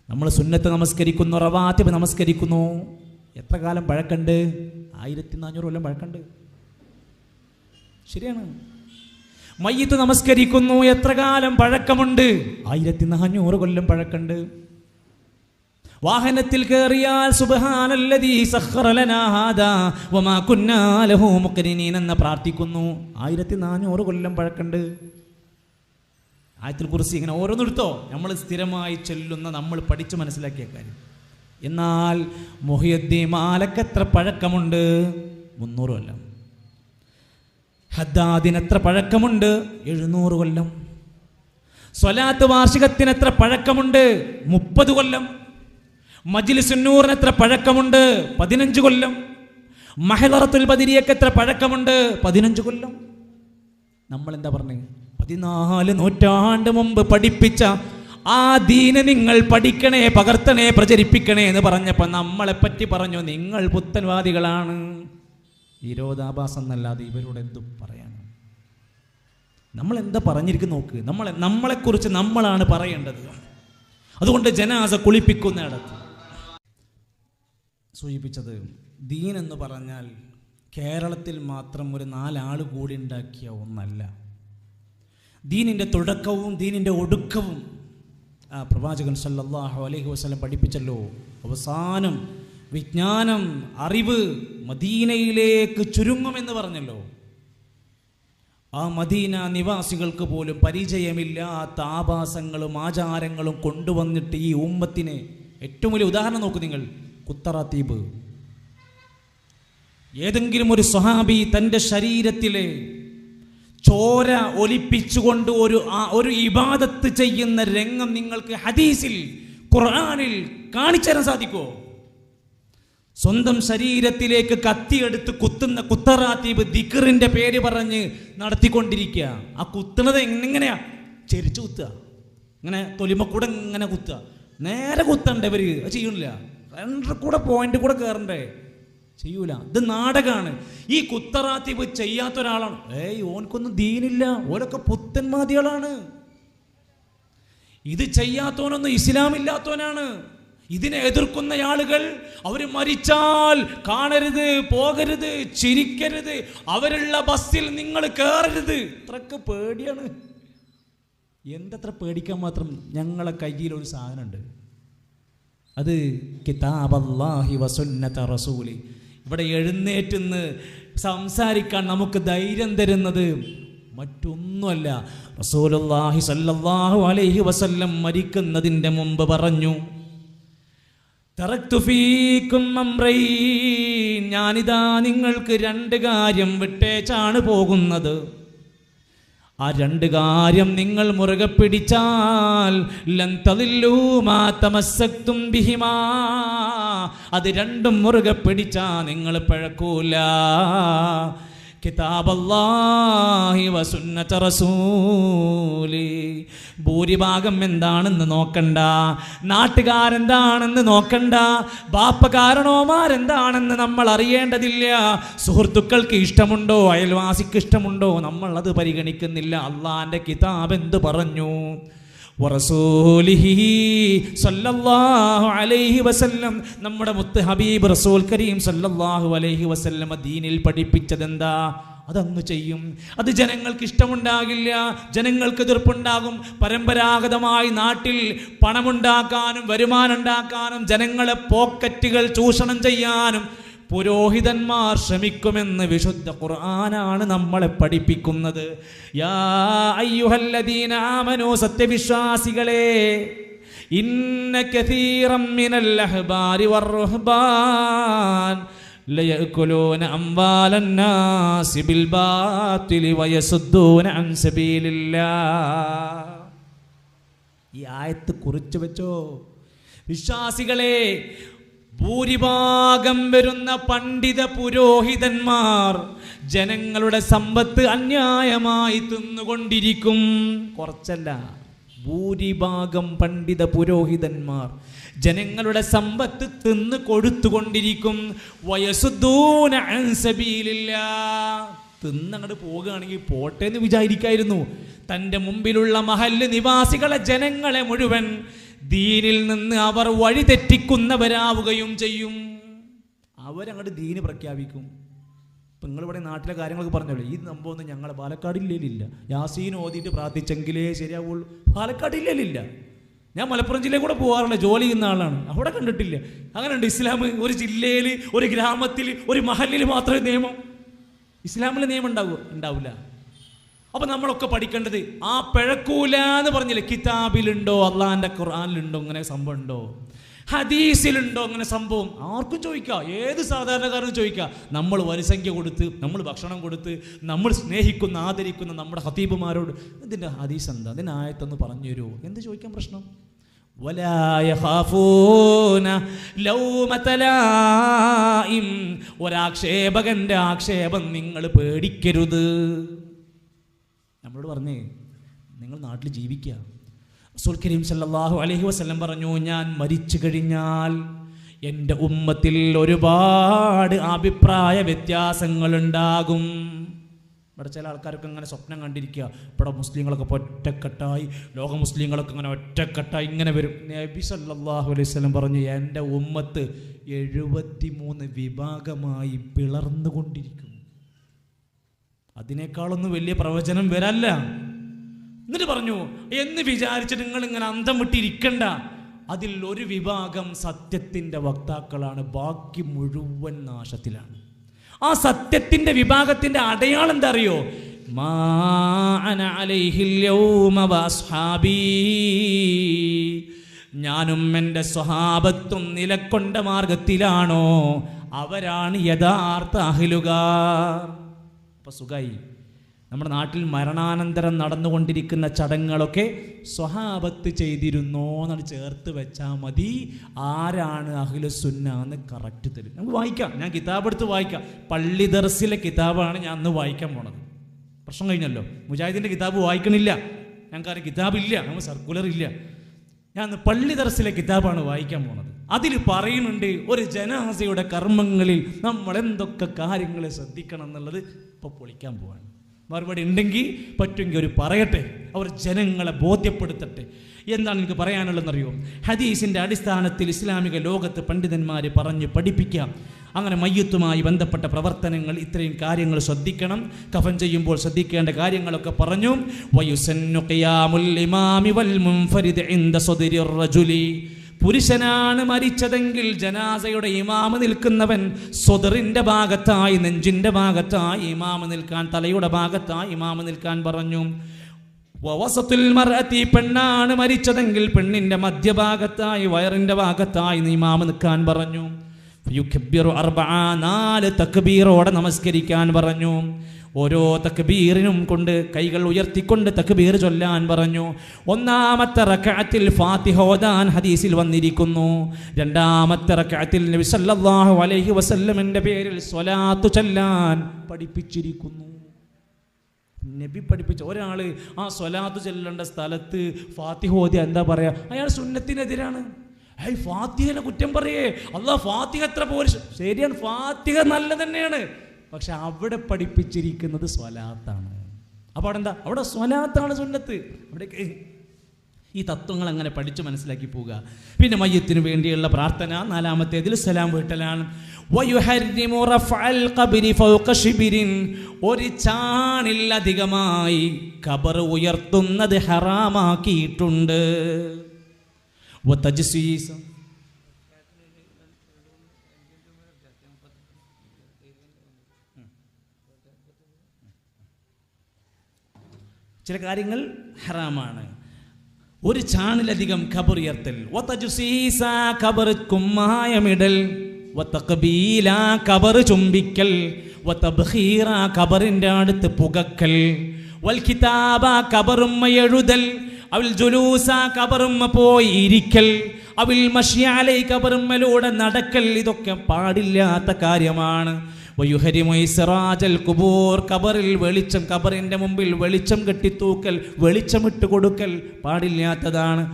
നമ്മൾ സുന്നത്ത് നമസ്കരിക്കുന്നു, റവാത്തിബ് നമസ്കരിക്കുന്നു. എത്ര കാലം പഴക്കണ്ട്? 1400 കൊല്ലം പഴക്കണ്ട്. ശരിയാണ്. മയ്യിത്ത് നമസ്കരിക്കുന്നു, എത്ര കാലം പഴക്കമുണ്ട്? 1400 കൊല്ലം പഴക്കണ്ട്. വാഹനത്തിൽ കയറിയാൽ സുബ്ഹാനല്ലദീ സഖറ ലനാ ഹാദാ വമാ കുന്നാ ലഹു മുഖ്രിനീൻ എന്ന് പ്രാർത്ഥിക്കുന്നു. 1400 കൊല്ലം പഴക്കണ്ട്. ആയത്തുൽ കുർസി ഇങ്ങനെ ഓരോന്നെടുത്തോ, നമ്മൾ സ്ഥിരമായി ചൊല്ലുന്ന, നമ്മൾ പഠിച്ച് മനസ്സിലാക്കിയ കാര്യം. എന്നാൽ മുഹിയുദ്ദീൻ മാലക്ക് എത്ര പഴക്കമുണ്ട്? 300 കൊല്ലം. ഹദ്ദാദിന് എത്ര പഴക്കമുണ്ട്? 700 കൊല്ലം. സ്വലാത്ത് വാർഷികത്തിന് എത്ര പഴക്കമുണ്ട്? 30 കൊല്ലം. മജ്ലിസുന്നൂറിന് എത്ര പഴക്കമുണ്ട്? 15 കൊല്ലം. മഹദറത്തുൽ ബദരിയക്ക് എത്ര പഴക്കമുണ്ട്? 15 കൊല്ലം. നമ്മൾ എന്താ പറഞ്ഞത്? 14 നൂറ്റാണ്ട് മുമ്പ് പഠിപ്പിച്ച ആ ദീന് നിങ്ങൾ പഠിക്കണേ, പകർത്തണേ, പ്രചരിപ്പിക്കണേ എന്ന് പറഞ്ഞപ്പോൾ നമ്മളെപ്പറ്റി പറഞ്ഞു നിങ്ങൾ പുത്തൻവാദികളാണ്. വിരോധാഭാസം എന്നല്ലാതെ ഇവരോട് എന്തും പറയാനും. നമ്മൾ എന്താ പറഞ്ഞിരിക്കുന്നു നോക്ക്. നമ്മളെക്കുറിച്ച് നമ്മളാണ് പറയേണ്ടത്. അതുകൊണ്ട് ജനാസ കുളിപ്പിക്കുന്നിടത്ത് സൂചിപ്പിച്ചത്, ദീൻ എന്ന് പറഞ്ഞാൽ കേരളത്തിൽ മാത്രം ഒരു 4 ആൾ കൂടി ഉണ്ടാക്കിയ ഒന്നല്ല. ദീനിൻ്റെ തുടക്കവും ദീനിൻ്റെ ഒടുക്കവും ആ പ്രവാചകൻ സല്ലല്ലാഹു അലൈഹി വസല്ലം പഠിപ്പിച്ചല്ലോ. അവസാനം വിജ്ഞാനം, അറിവ് മദീനയിലേക്ക് ചുരുങ്ങുമെന്ന് പറഞ്ഞല്ലോ. ആ മദീന നിവാസികൾക്ക് പോലും പരിചയമില്ലാത്ത ആഭാസങ്ങളും ആചാരങ്ങളും കൊണ്ടുവന്നിട്ട് ഈ ഉമ്മത്തിന് ഏറ്റവും വലിയ ഉദാഹരണം നോക്കൂ നിങ്ങൾ. കുത്തറാത്തീബ്. ഏതെങ്കിലും ഒരു സ്വഹാബി തൻ്റെ ശരീരത്തിലെ ചോര ഒലിപ്പിച്ചുകൊണ്ട് ഒരു ഇബാദത്ത് ചെയ്യുന്ന രംഗം നിങ്ങൾക്ക് ഹദീസിൽ, ഖുർആനിൽ കാണിച്ചു തരാൻ സാധിക്കുമോ? സ്വന്തം ശരീരത്തിലേക്ക് കത്തിയെടുത്ത് കുത്തുന്ന കുത്തറാത്തീബ് ദിക്റിന്റെ പേര് പറഞ്ഞ് നടത്തിക്കൊണ്ടിരിക്കുക. ആ കുത്തുന്നത് എങ്ങനെയാ? ചെരിച്ചു കുത്തുക, ഇങ്ങനെ തൊലിമക്കൂടെ ഇങ്ങനെ കുത്തുക. നേരെ കുത്തണ്ടേ ഇവര്? ചെയ്യണില്ല. 2 കൂടെ പോയിന്റ് കൂടെ കയറണ്ടേ? ചെയ്യൂല. ഇത് നാടകമാണ്. ഈ കുത്തറാത്തീബ് ചെയ്യാത്ത ഒരാളാണ്. ഓനക്കൊന്നും ദീനില്ല, ഓരൊക്കെ പുത്തൻവാദികളാണ്. ഇത് ചെയ്യാത്തവനൊന്നും ഇസ്ലാമില്ലാത്തവനാണ്. ഇതിനെ എതിർക്കുന്ന ആളുകൾ, അവർ മരിച്ചാൽ കാണരുത്, പോകരുത്, ചിരിക്കരുത്, അവരുള്ള ബസ്സിൽ നിങ്ങൾ കയറരുത്. ഇത്രക്ക് പേടിയാണ്. എന്തത്ര പേടിക്കാൻ മാത്രം? ഞങ്ങളെ കയ്യിൽ ഒരു സാധനമുണ്ട്, അത് കിതാബല്ലാഹി വസുന്നത റസൂലി. ഇവിടെ എഴുന്നേറ്റുന്ന് സംസാരിക്കാൻ നമുക്ക് ധൈര്യം തരുന്നത് മറ്റൊന്നുമല്ല, റസൂലുള്ളാഹി സ്വല്ലല്ലാഹു അലൈഹി വസല്ലം മരിക്കുന്നതിൻ്റെ മുമ്പ് പറഞ്ഞു, തറക്തു ഫീകും അംറൈൻ, ഞാനിതാ നിങ്ങൾക്ക് 2 കാര്യം വിട്ടേച്ചാണ് പോകുന്നത്. ആ 2 കാര്യം നിങ്ങൾ മുറുകെ പിടിച്ചാൽ ലൻ തളില്ലൂ മാ തമസ്സക്തും ബിഹിമാ, അത് 2ഉം മുറുകെ പിടിച്ചാ നിങ്ങൾ പിഴക്കൂല. കിതാബല്ലാഹി വസുന്നത റസൂലി. ഭൂരിഭാഗം എന്താണെന്ന് നോക്കണ്ട, നാട്ടുകാരെന്താണെന്ന് നോക്കണ്ട, ബാപ്പകാരണോമാരെന്താണെന്ന് നമ്മൾ അറിയേണ്ടതില്ല. സുഹൃത്തുക്കൾക്ക് ഇഷ്ടമുണ്ടോ, അയൽവാസിക്ക് ഇഷ്ടമുണ്ടോ, നമ്മൾ അത് പരിഗണിക്കുന്നില്ല. അള്ളാന്റെ കിതാബ് എന്ത് പറഞ്ഞു? വറസൂലിഹി സല്ലല്ലാഹു അലൈഹി വസല്ലം, നമ്മുടെ മുത്ത് ഹബീബ് റസൂൽ കരീം സല്ലല്ലാഹു അലൈഹി വസല്ലം ദീനിൽ പഠിപ്പിച്ചതെന്താ, അതങ്ങ് ചെയ്യും. അത് ജനങ്ങൾക്ക് ഇഷ്ടമുണ്ടാകില്ല, ജനങ്ങൾക്ക് എതിർപ്പുണ്ടാകും. പരമ്പരാഗതമായി നാട്ടിൽ പണമുണ്ടാക്കാനും വരുമാനം ഉണ്ടാക്കാനും ജനങ്ങളെ പോക്കറ്റുകൾ ചൂഷണം ചെയ്യാനും പുരോഹിതന്മാർ ശ്രമിക്കുമെന്ന് വിശുദ്ധ ഖുർആനാണ് നമ്മളെ പഠിപ്പിക്കുന്നത്. യാ അയ്യുഹല്ലദീന ആമനൂ, സത്യവിശ്വാസികളെ, ഇന്ന കസീറം മിനൽ അഹ്ബാരി വറുഹ്ബാൻ ലയഅകുലൂന അംവാലൻ നാസി ബിൽ ബാതിലി വയസുദ്ദൂന അൻ സബീലില്ലാഹ്. ഈ ആയത്ത് കുറിച്ചു വെച്ചോ വിശ്വാസികളെ. ഭൂരിഭാഗം വരുന്ന പണ്ഡിത പുരോഹിതന്മാർ ജനങ്ങളുടെ സമ്പത്ത് അന്യായമായി തിന്നുകൊണ്ടിരിക്കും. കുറച്ചല്ല, ഭൂരിഭാഗം പണ്ഡിത പുരോഹിതന്മാർ ജനങ്ങളുടെ സമ്പത്ത് തിന്ന് കൊടുത്തുകൊണ്ടിരിക്കും. വയസുദ്ദൂന അൻ സബീലില്ലാഹ്. തിന്നങ്ങോട്ട് പോകുകയാണെങ്കിൽ പോട്ടെ എന്ന് വിചാരിക്കായിരുന്നു. തൻ്റെ മുമ്പിലുള്ള മഹല്ല് നിവാസികളെ, ജനങ്ങളെ മുഴുവൻ ദീനിൽ നിന്ന് അവർ വഴിതെറ്റിക്കുന്നവരാവുകയും ചെയ്യും. അവരങ്ങോട്ട് ദീന് പ്രഖ്യാപിക്കും. ഇപ്പം നിങ്ങളിവിടെ നാട്ടിലെ കാര്യങ്ങളൊക്കെ പറഞ്ഞല്ലോ, ഈ സംഭവമൊന്നും ഞങ്ങളെ പാലക്കാട് ജില്ലയിലില്ല. യാസീൻ ഓതിയിട്ട് പ്രാർത്ഥിച്ചെങ്കിലേ ശരിയാവുള്ളൂ. പാലക്കാട് ജില്ലയിലില്ല. ഞാൻ മലപ്പുറം ജില്ലയിൽ കൂടെ പോകാറുള്ള, ജോലി ചെയ്യുന്ന ആളാണ്. അവിടെ കണ്ടിട്ടില്ല. അങ്ങനെയുണ്ട് ഇസ്ലാം ഒരു ജില്ലയിൽ, ഒരു ഗ്രാമത്തിൽ, ഒരു മഹല്ലിൽ മാത്രമേ നിയമം. ഇസ്ലാമിൽ നിയമം ഉണ്ടാവില്ല. അപ്പം നമ്മളൊക്കെ പഠിക്കേണ്ടത് ആ പിഴക്കൂല എന്ന് പറഞ്ഞില്ലേ, കിതാബിലുണ്ടോ, അള്ളാഹിൻ്റെ ഖുർആനിലുണ്ടോ ഇങ്ങനെ സംഭവം ഉണ്ടോ, ഹദീസിലുണ്ടോ അങ്ങനെ സംഭവം? ആർക്കും ചോദിക്കാം, ഏത് സാധാരണക്കാരനും ചോദിക്കാം. നമ്മൾ വരിസംഖ്യ കൊടുത്ത്, നമ്മൾ ഭക്ഷണം കൊടുത്ത്, നമ്മൾ സ്നേഹിക്കുന്ന ആദരിക്കുന്ന നമ്മുടെ ഖതീബുമാരോട് ഇതിൻ്റെ ഹദീസ് എന്താ, ഇതിൻ്റെ ആയത്തൊന്ന് പറഞ്ഞു തരുമോ, എന്ത് ചോദിക്കാൻ പ്രശ്നം? വലാ യഖാഫൂന ലൗമത ലായിം, ഒരാക്ഷേപകന്റെ ആക്ഷേപം നിങ്ങൾ പേടിക്കരുത്. നമ്മളോട് പറഞ്ഞേ, നിങ്ങൾ നാട്ടിൽ ജീവിക്കുക. റസൂൽ കരീം സല്ലല്ലാഹു അലൈഹി വസല്ലം പറഞ്ഞു, ഞാൻ മരിച്ചു കഴിഞ്ഞാൽ എൻ്റെ ഉമ്മത്തിൽ ഒരുപാട് അഭിപ്രായ വ്യത്യാസങ്ങളുണ്ടാകും. ഇവിടെ ചില ആൾക്കാരൊക്കെ ഇങ്ങനെ സ്വപ്നം കണ്ടിരിക്കുക, ഇവിടെ മുസ്ലിങ്ങളൊക്കെ ഒറ്റക്കെട്ടായി, ലോക മുസ്ലിങ്ങളൊക്കെ ഇങ്ങനെ ഒറ്റക്കെട്ടായി ഇങ്ങനെ വരും. നബി സല്ലല്ലാഹു അലൈഹി വസല്ലം പറഞ്ഞു, എൻ്റെ ഉമ്മത്ത് 73 വിഭാഗമായി പിളർന്നുകൊണ്ടിരിക്കും. അതിനേക്കാളൊന്നും വലിയ പ്രവചനം വരല്ല. എന്നിട്ട് പറഞ്ഞു, എന്ന് വിചാരിച്ച് നിങ്ങൾ ഇങ്ങനെ അന്തം വിട്ടിരിക്കണ്ട. അതിൽ ഒരു വിഭാഗം സത്യത്തിൻ്റെ വക്താക്കളാണ്, ബാക്കി മുഴുവൻ നാശത്തിലാണ്. ആ സത്യത്തിൻ്റെ വിഭാഗത്തിൻ്റെ അടയാളം എന്താ അറിയോ? മാ അന അലൈഹിൽ യൗമ വഅസ്ഹാബീ, ഞാനും എൻ്റെ സ്വഹാബത്തും നിലക്കൊണ്ട മാർഗത്തിലാണോ അവരാണ് യഥാർത്ഥ അഹ്ലുകാർ. അപ്പോൾ സുഖായി. നമ്മുടെ നാട്ടിൽ മരണാനന്തരം നടന്നുകൊണ്ടിരിക്കുന്ന ചടങ്ങുകളൊക്കെ സ്വഹാബത്ത് ചെയ്തിരുന്നോ എന്നാണ് ചേർത്ത് വെച്ചാൽ മതി. ആരാണ് അഹ്ലുസുന്ന എന്ന് കറക്റ്റ് തരും. നമുക്ക് വായിക്കാം. ഞാൻ കിതാബ് എടുത്ത് വായിക്കാം. പള്ളി ദർസിലെ കിതാബാണ് ഞാൻ അന്ന് വായിക്കാൻ പോണത്. പ്രശ്നം കഴിഞ്ഞല്ലോ. മുജാഹിദിൻ്റെ കിതാബ് വായിക്കണില്ല, ഞങ്ങൾക്ക് കിതാബില്ല, നമുക്ക് സർക്കുലർ ഇല്ല. ഞാൻ പള്ളി ദർസിലെ കിതാബാണ് വായിക്കാൻ പോണത്. അതിൽ പറയുന്നുണ്ട് ഒരു ജനാസയുടെ കർമ്മങ്ങളിൽ നമ്മൾ എന്തൊക്കെ കാര്യങ്ങൾ ശ്രദ്ധിക്കണം എന്നുള്ളത്. ഇപ്പോൾ പൊളിക്കാൻ പോവാണ്. മറുപടി ഉണ്ടെങ്കിൽ പറ്റുമെങ്കിൽ ഒരു പറയട്ടെ, അവർ ജനങ്ങളെ ബോധ്യപ്പെടുത്തട്ടെ. എന്താണ് എനിക്ക് പറയാനുള്ളതെന്നറിയോ? ഹദീസിൻ്റെ അടിസ്ഥാനത്തിൽ ഇസ്ലാമിക ലോകത്ത് പണ്ഡിതന്മാർ പറഞ്ഞ് പഠിപ്പിക്കാം. അങ്ങനെ മയ്യത്തുമായി ബന്ധപ്പെട്ട പ്രവർത്തനങ്ങൾ, ഇത്രയും കാര്യങ്ങൾ ശ്രദ്ധിക്കണം. കഫൻ ചെയ്യുമ്പോൾ ശ്രദ്ധിക്കേണ്ട കാര്യങ്ങളൊക്കെ പറഞ്ഞു. വയുസന്നു ഖിയാമുൽ ഇമാമി വൽ മുൻഫരിദ് ഇൻദ സദ്രിർ റജുലി. പുരുഷനാണ് മരിച്ചതെങ്കിൽ ജനാസയുടെ ഇമാമ് നിൽക്കുന്നവൻ സ്വദറിൻ്റെ ഭാഗത്തായി, നെഞ്ചിൻ്റെ ഭാഗത്തായി ഇമാമ് നിൽക്കാൻ, തലയുടെ ഭാഗത്തായി ഇമാമ് നിൽക്കാൻ പറഞ്ഞു. വവസത്തുൽ മർഅതി, പെണ്ണാണ് മരിച്ചതെങ്കിൽ പെണ്ണിൻ്റെ മധ്യഭാഗത്തായി, വയറിൻ്റെ ഭാഗത്തായി ഇമാമ് നിൽക്കാൻ പറഞ്ഞു. യുകബ്ബിറു അർബഅ, 4 തക്ബീറോടെ നമസ്കരിക്കാൻ പറഞ്ഞു. ഓരോ തക്ബീറിനും കൊണ്ട് കൈകൾ ഉയർത്തിക്കൊണ്ട് തക്ബീർ ചൊല്ലാൻ പറഞ്ഞു. ഒന്നാമത്തെ റക്അത്തിൽ ഫാത്തിഹ ഓതാൻ ഹദീസിൽ വന്നിരിക്കുന്നു. രണ്ടാമത്തെ റക്അത്തിൽ നബി സല്ലല്ലാഹു അലൈഹി വസല്ലമിന്റെ പേരിൽ സ്വലാത്ത് ചൊല്ലാൻ പഠിപ്പിച്ചിരിക്കുന്നു. നബി പഠിപ്പിച്ച ഒരാൾ ആ സ്വലാത്ത് ചൊല്ലേണ്ട സ്ഥലത്ത് ഫാത്തിഹ ഓതിയ എന്താ പറയാ? അയാൾ സുന്നത്തിനെതിരാണ്. ഫാത്തിഹനെ കുറ്റം പറയേ, അല്ലാഹ് ഫാത്തിഹ എത്ര പോലും ശരിയാണ്, ഫാത്തിഹ നല്ല തന്നെയാണ്, പക്ഷെ അവിടെ പഠിപ്പിച്ചിരിക്കുന്നത് സ്വലാത്താണ്. അപ്പോൾ അവിടെ എന്താ? അവിടെ സ്വലാത്താണ് സുന്നത്ത്. അവിടെ ഈ തത്വങ്ങൾ അങ്ങനെ പഠിച്ച് മനസ്സിലാക്കി പോവുക. പിന്നെ മയ്യത്തിന് വേണ്ടിയുള്ള പ്രാർത്ഥന, 4-ാമത്തേതിൽ സലാം വീട്ടലാണ്. ഒരു ചാണിലധികമായി ഖബർ ഉയർത്തുന്നത് ഹറാമാക്കിയിട്ടുണ്ട്. ചില കാര്യങ്ങൾ ഹറാമാണ്. ഒരു ചാണിലധികം ഖബർ ഉയർത്തൽ, ഖബർ കുമ്മായമിടൽ, ഖബർ ചുംബിക്കൽ, ഖബറിന്റെ അടുത്ത് പുകക്കൽ, വൽ കിതാബ ഖബറുമ്മ എഴുതൽ, അവൽ ജുലൂസ ഖബറുമ്മ പോയി ഇരിക്കൽ, അവൽ മശ്യാലൈ ഖബറുമ്മലൂടെ നടക്കൽ, ഇതൊക്കെ പാടില്ലാത്ത കാര്യമാണ്. ഖബറിൽ വെളിച്ചം, ഖബറിന്റെ മുമ്പിൽ വെളിച്ചം കെട്ടിത്തൂക്കൽ, വെളിച്ചമിട്ട് കൊടുക്കൽ പാടില്ലാത്തതാണ്.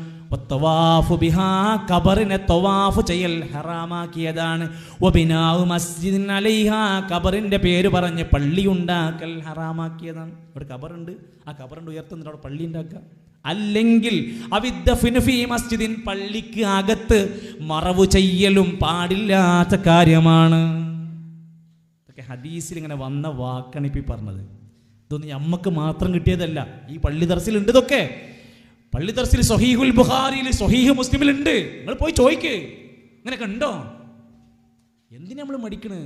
ഖബറിനെ തവാഫ് ചെയ്യൽ ഹറാമാക്കിയതാണ്. ഖബറിന്റെ പേര് പറഞ്ഞ് പള്ളി ഉണ്ടാക്കൽ ഹറാമാക്കിയതാണ്. ഒരു ഖബറുണ്ട്, ആ ഖബറിന്റെ ഉയർത്തുന്നിട്ട് അവിടെ പള്ളി ഉണ്ടാക്കുക. അല്ലെങ്കിൽ മസ്ജിദിൻ, പള്ളിക്ക് അകത്ത് മറവ് ചെയ്യലും പാടില്ലാത്ത കാര്യമാണ്. ഹദീസിൽ ഇങ്ങനെ വന്ന വാക്കണിപ്പി പറഞ്ഞത്. ഇതൊന്നും നമുക്ക് മാത്രം കിട്ടിയതല്ല, ഈ പള്ളി ദർസിലുണ്ട്. ഇതൊക്കെ പള്ളി ദർസിൽ സ്വഹീഹുൽ ബുഖാരിയിൽ, സ്വഹീഹ് മുസ്ലിമിലുണ്ട്. നിങ്ങൾ പോയി ചോദിക്ക്, ഇങ്ങനെയൊക്കെ ഉണ്ടോ? എന്തിനാ നമ്മൾ മടിക്കണ്?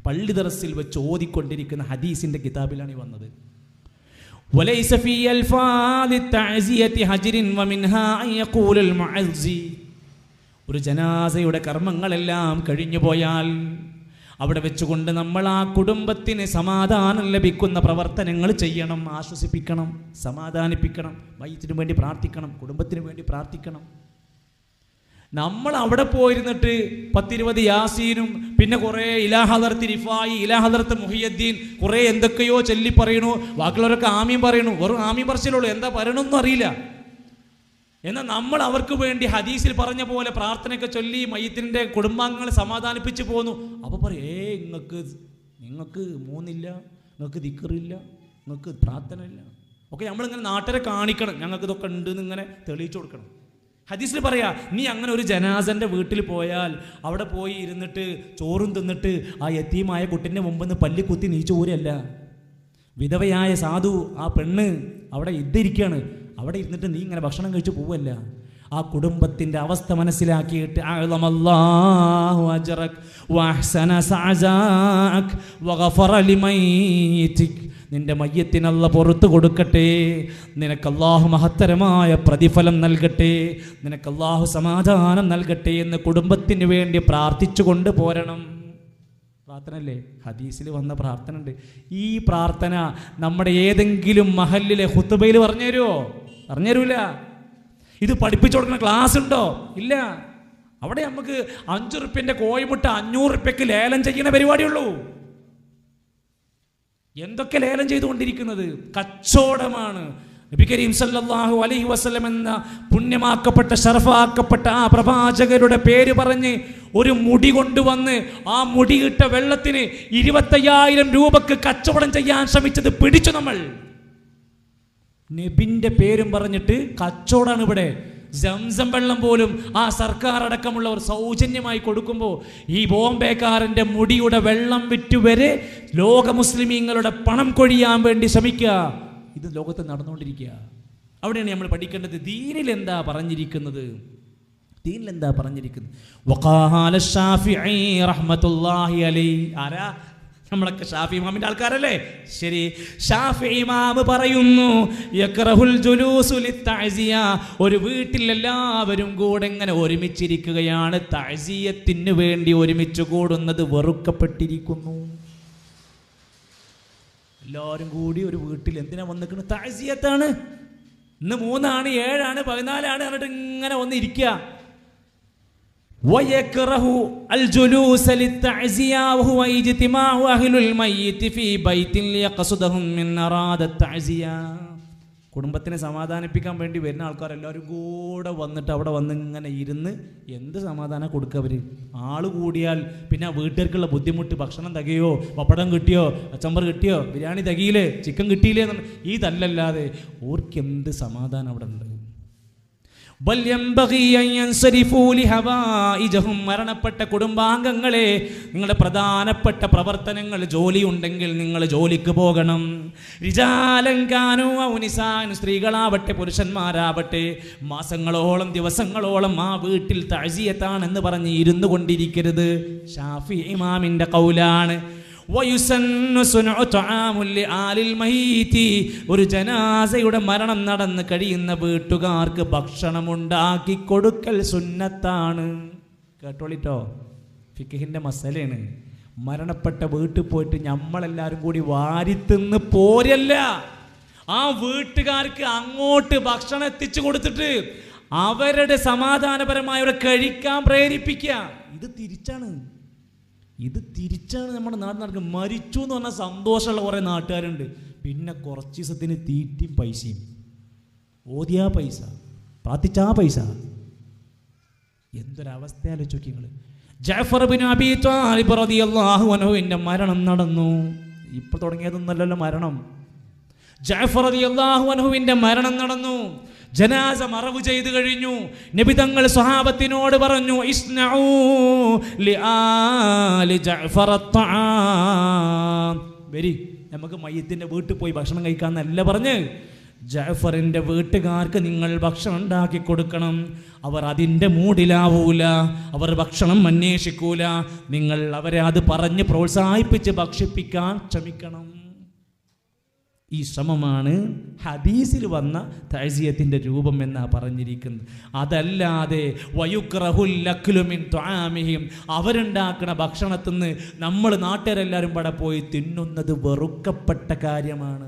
പള്ളി ദർസിൽ വെച്ച് ഓതിക്കൊണ്ടിരിക്കുന്ന ഹദീസിന്റെ കിതാബിലാണ് ഈ വന്നത്. വലൈസ ഫീ അൽഫാദി തഅസിയതി ഹജ്റിൻ വമിൻഹാ അൻ യഖൂലുൽ മുഅസ്സി. ഒരു ജനാസയുടെ കർമ്മങ്ങളെല്ലാം കഴിഞ്ഞു പോയാൽ അവിടെ വെച്ചുകൊണ്ട് നമ്മൾ ആ കുടുംബത്തിന് സമാധാനം ലഭിക്കുന്ന പ്രവർത്തനങ്ങൾ ചെയ്യണം, ആശ്വസിപ്പിക്കണം, സമാധാനിപ്പിക്കണം, മയ്യത്തിന് വേണ്ടി പ്രാർത്ഥിക്കണം, കുടുംബത്തിന് വേണ്ടി പ്രാർത്ഥിക്കണം. നമ്മൾ അവിടെ പോയിരുന്നിട്ട് 10-20 യാസീനും പിന്നെ കുറേ ഇലാ ഹദറത്ത് റിഫായി, ഇലാ ഹദറത്ത് മുഹിയുദ്ദീൻ, കുറേ എന്തൊക്കെയോ ചൊല്ലി പറയണു, ബാക്കിയുള്ളവരൊക്കെ ആമീൻ പറയണു. വെറും ആമീൻ പറച്ചിലുള്ളൂ, എന്താ പറയണമെന്നും അറിയില്ല. എന്നാൽ നമ്മൾ അവർക്ക് വേണ്ടി ഹദീസിൽ പറഞ്ഞ പോലെ പ്രാർത്ഥനയൊക്കെ ചൊല്ലി മയ്യത്തിൻ്റെ കുടുംബാംഗങ്ങളെ സമാധാനിപ്പിച്ച് പോന്നു. അപ്പോൾ പറയും, നിങ്ങൾക്ക് മൂന്നില്ല, നിങ്ങൾക്ക് ദിക്റില്ല, നിങ്ങൾക്ക് പ്രാർത്ഥന ഇല്ല. ഓക്കെ, നമ്മളിങ്ങനെ നാട്ടിനെ കാണിക്കണം, ഞങ്ങൾക്ക് ഇതൊക്കെ ഉണ്ട് എന്ന് ഇങ്ങനെ തെളിയിച്ചു കൊടുക്കണം. ഹദീസിൽ പറയാ, നീ അങ്ങനെ ഒരു ജനാസന്റെ വീട്ടിൽ പോയാൽ അവിടെ പോയി ഇരുന്നിട്ട് ചോറും തിന്നിട്ട് ആ യതീമായ കുട്ടിൻ്റെ മുമ്പെന്ന് പല്ലി കുത്തി നീ ചോരല്ല. വിധവയായ സാധു ആ പെണ്ണ് അവിടെ ഇരിക്കുകയാണ്, അവിടെ ഇരുന്നിട്ട് നീ ഇങ്ങനെ ഭക്ഷണം കഴിച്ച് പോവല്ല. ആ കുടുംബത്തിൻ്റെ അവസ്ഥ മനസ്സിലാക്കിയിട്ട് നിന്റെ മയ്യത്തിനല്ല പുറത്തു കൊടുക്കട്ടെ, നിനക്ക് അല്ലാഹു മഹത്തരമായ പ്രതിഫലം നൽകട്ടെ, നിനക്ക് അല്ലാഹു സമാധാനം നൽകട്ടെ എന്ന് കുടുംബത്തിന് വേണ്ടി പ്രാർത്ഥിച്ചു കൊണ്ട് പോരണം. പ്രാർത്ഥനല്ലേ? ഹദീസിൽ വന്ന പ്രാർത്ഥന ഉണ്ട്. ഈ പ്രാർത്ഥന നമ്മുടെ ഏതെങ്കിലും മഹല്ലിലെ ഖുത്ബയിൽ പറഞ്ഞു തരുമോ? പറഞ്ഞു തരൂല. ഇത് പഠിപ്പിച്ചു കൊടുക്കുന്ന ക്ലാസ് ഉണ്ടോ? ഇല്ല. അവിടെ നമുക്ക് 5 റുപ്യൻ്റെ കോഴിമുട്ട 500 റുപ്യക്ക് ലേലം ചെയ്യുന്ന പരിപാടിയുള്ളൂ. എന്തൊക്കെ ലേലം ചെയ്തുകൊണ്ടിരിക്കുന്നത്? കച്ചവടമാണ്. നബി കരീം സല്ലല്ലാഹു അലൈഹി വസല്ലം എന്ന പുണ്യമാക്കപ്പെട്ട ശറഫാക്കപ്പെട്ട ആ പ്രവാചകരുടെ പേര് പറഞ്ഞ് ഒരു മുടി കൊണ്ടുവന്ന് ആ മുടിയിട്ട വെള്ളത്തിന് 25,000 രൂപക്ക് കച്ചവടം ചെയ്യാൻ ശ്രമിച്ചത് പിടിച്ചു നമ്മൾ. നബിന്റെ പേരും പറഞ്ഞിട്ട് കച്ചവടമാണ് ഇവിടെ. സംസം വെള്ളം പോലും ആ സർക്കാർ അടക്കമുള്ളവർ സൗജന്യമായി കൊടുക്കുമ്പോൾ ഈ ബോംബെക്കാരൻ്റെ മുടിയുടെ വെള്ളം വിറ്റുവരെ ലോക മുസ്ലിമീങ്ങളുടെ പണം കൊഴിയാൻ വേണ്ടി ശ്രമിക്കുക. ഇത് ലോകത്ത് നടന്നുകൊണ്ടിരിക്കുക. അവിടെയാണ് നമ്മൾ പഠിക്കേണ്ടത്. ദീനിൽ എന്താ പറഞ്ഞിരിക്കുന്നത്? ദീനിൽ എന്താ പറഞ്ഞിരിക്കുന്നത്? വഖാല ശാഫിഈ റഹ്മത്തുള്ളാഹി അലൈഹി. ആരാ? നമ്മളൊക്കെ ഷാഫി ഇമാമിന്റെ ആൾക്കാരല്ലേ? ശരി. ഷാഫി ഇമാം പറയുന്നു, യക്റഹുൽ ജുലൂസു ലിത്തഅസിയ. ഒരു വീട്ടിൽ എല്ലാവരും കൂടെ ഇങ്ങനെ ഒരുമിച്ചിരിക്കുകയാണ്, തഅസിയത്തിന് വേണ്ടി ഒരുമിച്ച് കൂടുന്നത് വെറുക്കപ്പെട്ടിരിക്കുന്നു. എല്ലാവരും കൂടി ഒരു വീട്ടിൽ എന്തിനാ വന്നിരിക്കുന്നത്? തഅസിയത്താണ്. ഇന്ന് 3 ആണ്, 7 ആണ്, 14 ആണ് എന്നിട്ട് ഇങ്ങനെ വന്നിരിക്കുക. ويكره الجلوس للتعزية وهو اجتماع أهل الميت في بيت ليقصدهم من أراد التعزية. കുടുംബത്തിനെ സമാധാനിപ്പിക്കാൻ വേണ്ടി വരുന്ന ആൾക്കാർ എല്ലാവരും കൂടെ വന്നിട്ട് അവിടെ വന്ന് ഇങ്ങനെ ഇരുന്ന് എന്ത് സമാധാനം കൊടുക്കുക അവർ? ആള് കൂടിയാൽ പിന്നെ വീട്ടുകാർക്കുള്ള ബുദ്ധിമുട്ട്, ഭക്ഷണം തികയോ, പപ്പടം കിട്ടിയോ, അച്ചമ്പർ കിട്ടിയോ, ബിരിയാണി തികയില്ലേ, ചിക്കൻ കിട്ടിയില്ലേ, ഇതല്ലല്ലാതെ ഓർക്ക് എന്ത് സമാധാനം അവിടെ ഉണ്ട്? മരണപ്പെട്ട കുടുംബാംഗങ്ങളെ, നിങ്ങളുടെ പ്രധാനപ്പെട്ട പ്രവർത്തനങ്ങൾ, ജോലി ഉണ്ടെങ്കിൽ നിങ്ങൾ ജോലിക്ക് പോകണം. സ്ത്രീകളാവട്ടെ പുരുഷന്മാരാവട്ടെ മാസങ്ങളോളം ദിവസങ്ങളോളം ആ വീട്ടിൽ തഅസിയത്താണെന്ന് പറഞ്ഞ് ഇരുന്നു കൊണ്ടിരിക്കരുത്. ഷാഫി ഇമാമിന്റെ ഖൗലാണ്. ഒരു ജനാസയുടെ മരണം നടന്ന് കഴിയുന്ന വീട്ടുകാർക്ക് ഭക്ഷണം ഉണ്ടാക്കി കൊടുക്കൽ സുന്നത്താണ്. കേട്ടോളിട്ടോ, ഫിഖിന്റെ മസലയാണ്. മരണപ്പെട്ട വീട്ടിൽ പോയിട്ട് നമ്മളെല്ലാവരും കൂടി വാരിത്തിന്ന് പോരല്ല, ആ വീട്ടുകാർക്ക് അങ്ങോട്ട് ഭക്ഷണം എത്തിച്ചു കൊടുത്തിട്ട് അവരുടെ സമാധാനപരമായി കഴിക്കാൻ പ്രേരിപ്പിക്കുക. ഇത് തിരിച്ചാണ് നമ്മുടെ നാട് നടക്കുന്നത്. മരിച്ചു എന്ന് പറഞ്ഞാൽ സന്തോഷമുള്ള കുറേ നാട്ടുകാരുണ്ട്. പിന്നെ കുറച്ച് ദിവസത്തിന് തീറ്റയും പൈസയും, ഓതിയാ പൈസ, പ്രാർത്ഥിച്ചാ പൈസ. എന്തൊരവസ്ഥ ആലോചിച്ചു നിങ്ങൾ. ജഅഫർ ബിൻ അബീ ത്വാലിബ് റളിയല്ലാഹു അൻഹുവിന്റെ മരണം നടന്നു. ഇപ്പൊ തുടങ്ങിയതൊന്നല്ലല്ലോ മരണം. ജഅഫർ റളിയല്ലാഹു അൻഹുവിന്റെ മരണം നടന്നു. ജനാസ മറവ് ചെയ്തു കഴിഞ്ഞു. നബി തങ്ങൾ സ്വഹാബത്തിനോട് പറഞ്ഞു, ഇസ്നഉ ലിആലി ജഅഫർ അത്ത്ആം. വരി, നമുക്ക് മയ്യത്തിന്റെ വീട്ടിൽ പോയി ഭക്ഷണം കഴിക്കാന്നല്ല പറഞ്ഞ്. ജഅഫറിന്റെ വീട്ടുകാർക്ക് നിങ്ങൾ ഭക്ഷണം ഉണ്ടാക്കി കൊടുക്കണം. അവർ അതിൻ്റെ മൂഡിലാവൂല, അവർ ഭക്ഷണം അന്വേഷിക്കൂല. നിങ്ങൾ അവരെ അത് പറഞ്ഞ് പ്രോത്സാഹിപ്പിച്ച് ഭക്ഷിപ്പിക്കാൻ ശ്രമിക്കണം. ഈ ശ്രമമാണ് ഹദീസിൽ വന്ന തഅസിയത്തിൻ്റെ രൂപം എന്നാണ് പറഞ്ഞിരിക്കുന്നത്. അതല്ലാതെ വയുക്റഹുൽ അക്ലു മിൻ തുആമിഹിം, അവരുണ്ടാക്കുന്ന ഭക്ഷണത്തിൽ നിന്ന് നമ്മൾ നാട്ടുകാരെല്ലാവരും ഇവിടെ പോയി തിന്നുന്നത് വെറുക്കപ്പെട്ട കാര്യമാണ്.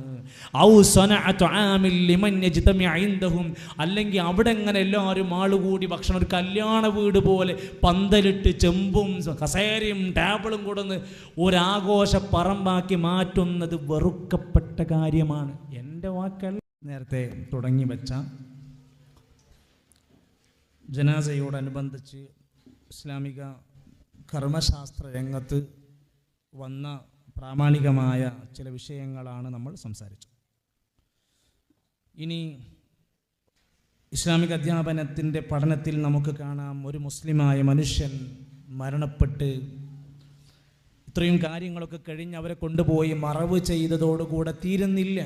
ഔ സനഅ തുആമിൽ ലിമൻ യജ്തമിഉ ഇൻദഹും, അല്ലെങ്കിൽ അവിടെ എങ്ങനെ എല്ലാവരും ആളുകൂടി ഭക്ഷണം, ഒരു കല്യാണ വീട് പോലെ പന്തലിട്ട് ചെമ്പും കസേരയും ടേബിളും കൊടുന്ന് ഒരാഘോഷ പറമ്പാക്കി മാറ്റുന്നത് വെറുക്കപ്പെട്ട കാര്യമാണ്. എൻ്റെ വാക്കൽ നേരത്തെ തുടങ്ങി വെച്ച ജനാസയോടനുബന്ധിച്ച് ഇസ്ലാമിക കർമ്മശാസ്ത്ര രംഗത്ത് വന്ന പ്രാമാണികമായ ചില വിഷയങ്ങളാണ് നമ്മൾ സംസാരിച്ചത്. ഇനി ഇസ്ലാമിക അധ്യാപനത്തിൻ്റെ പഠനത്തിൽ നമുക്ക് കാണാം, ഒരു മുസ്ലിമായ മനുഷ്യൻ മരണപ്പെട്ട് ഇത്രയും കാര്യങ്ങളൊക്കെ കഴിഞ്ഞ് അവരെ കൊണ്ടുപോയി മറവ് ചെയ്തതോടുകൂടെ തീരുന്നില്ല.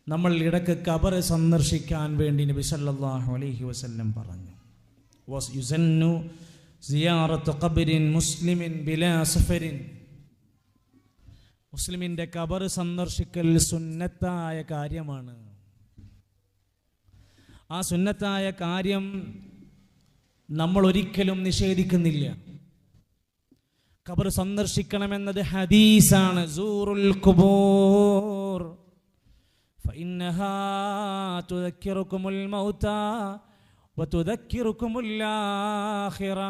നമ്മൾ ഇടയ്ക്ക് ഖബർ സന്ദർശിക്കാൻ വേണ്ടി നബി സല്ലല്ലാഹു അലൈഹി വസല്ലം പറഞ്ഞു, യുസന്നു സിയാറത്തു ഖബ്രിൻ മുസ്ലിമിൻ ബിലാ സഫരിൻ. മുസ്ലിമിൻ്റെ ഖബർ സന്ദർശിക്കൽ സുന്നത്തായ കാര്യമാണ്. ആ സുന്നത്തായ കാര്യം നമ്മൾ ഒരിക്കലും നിഷേധിക്കുന്നില്ല. ഖബർ സന്ദർശിക്കണമെന്നത് ഹദീസാണ്. സൂറുൽ ഖുബൂർ ഫഇന്നഹാ തുദക്കിറുകുമുൽ മൗതാ വതുദക്കിറുകുമുൽ ആഖിറ.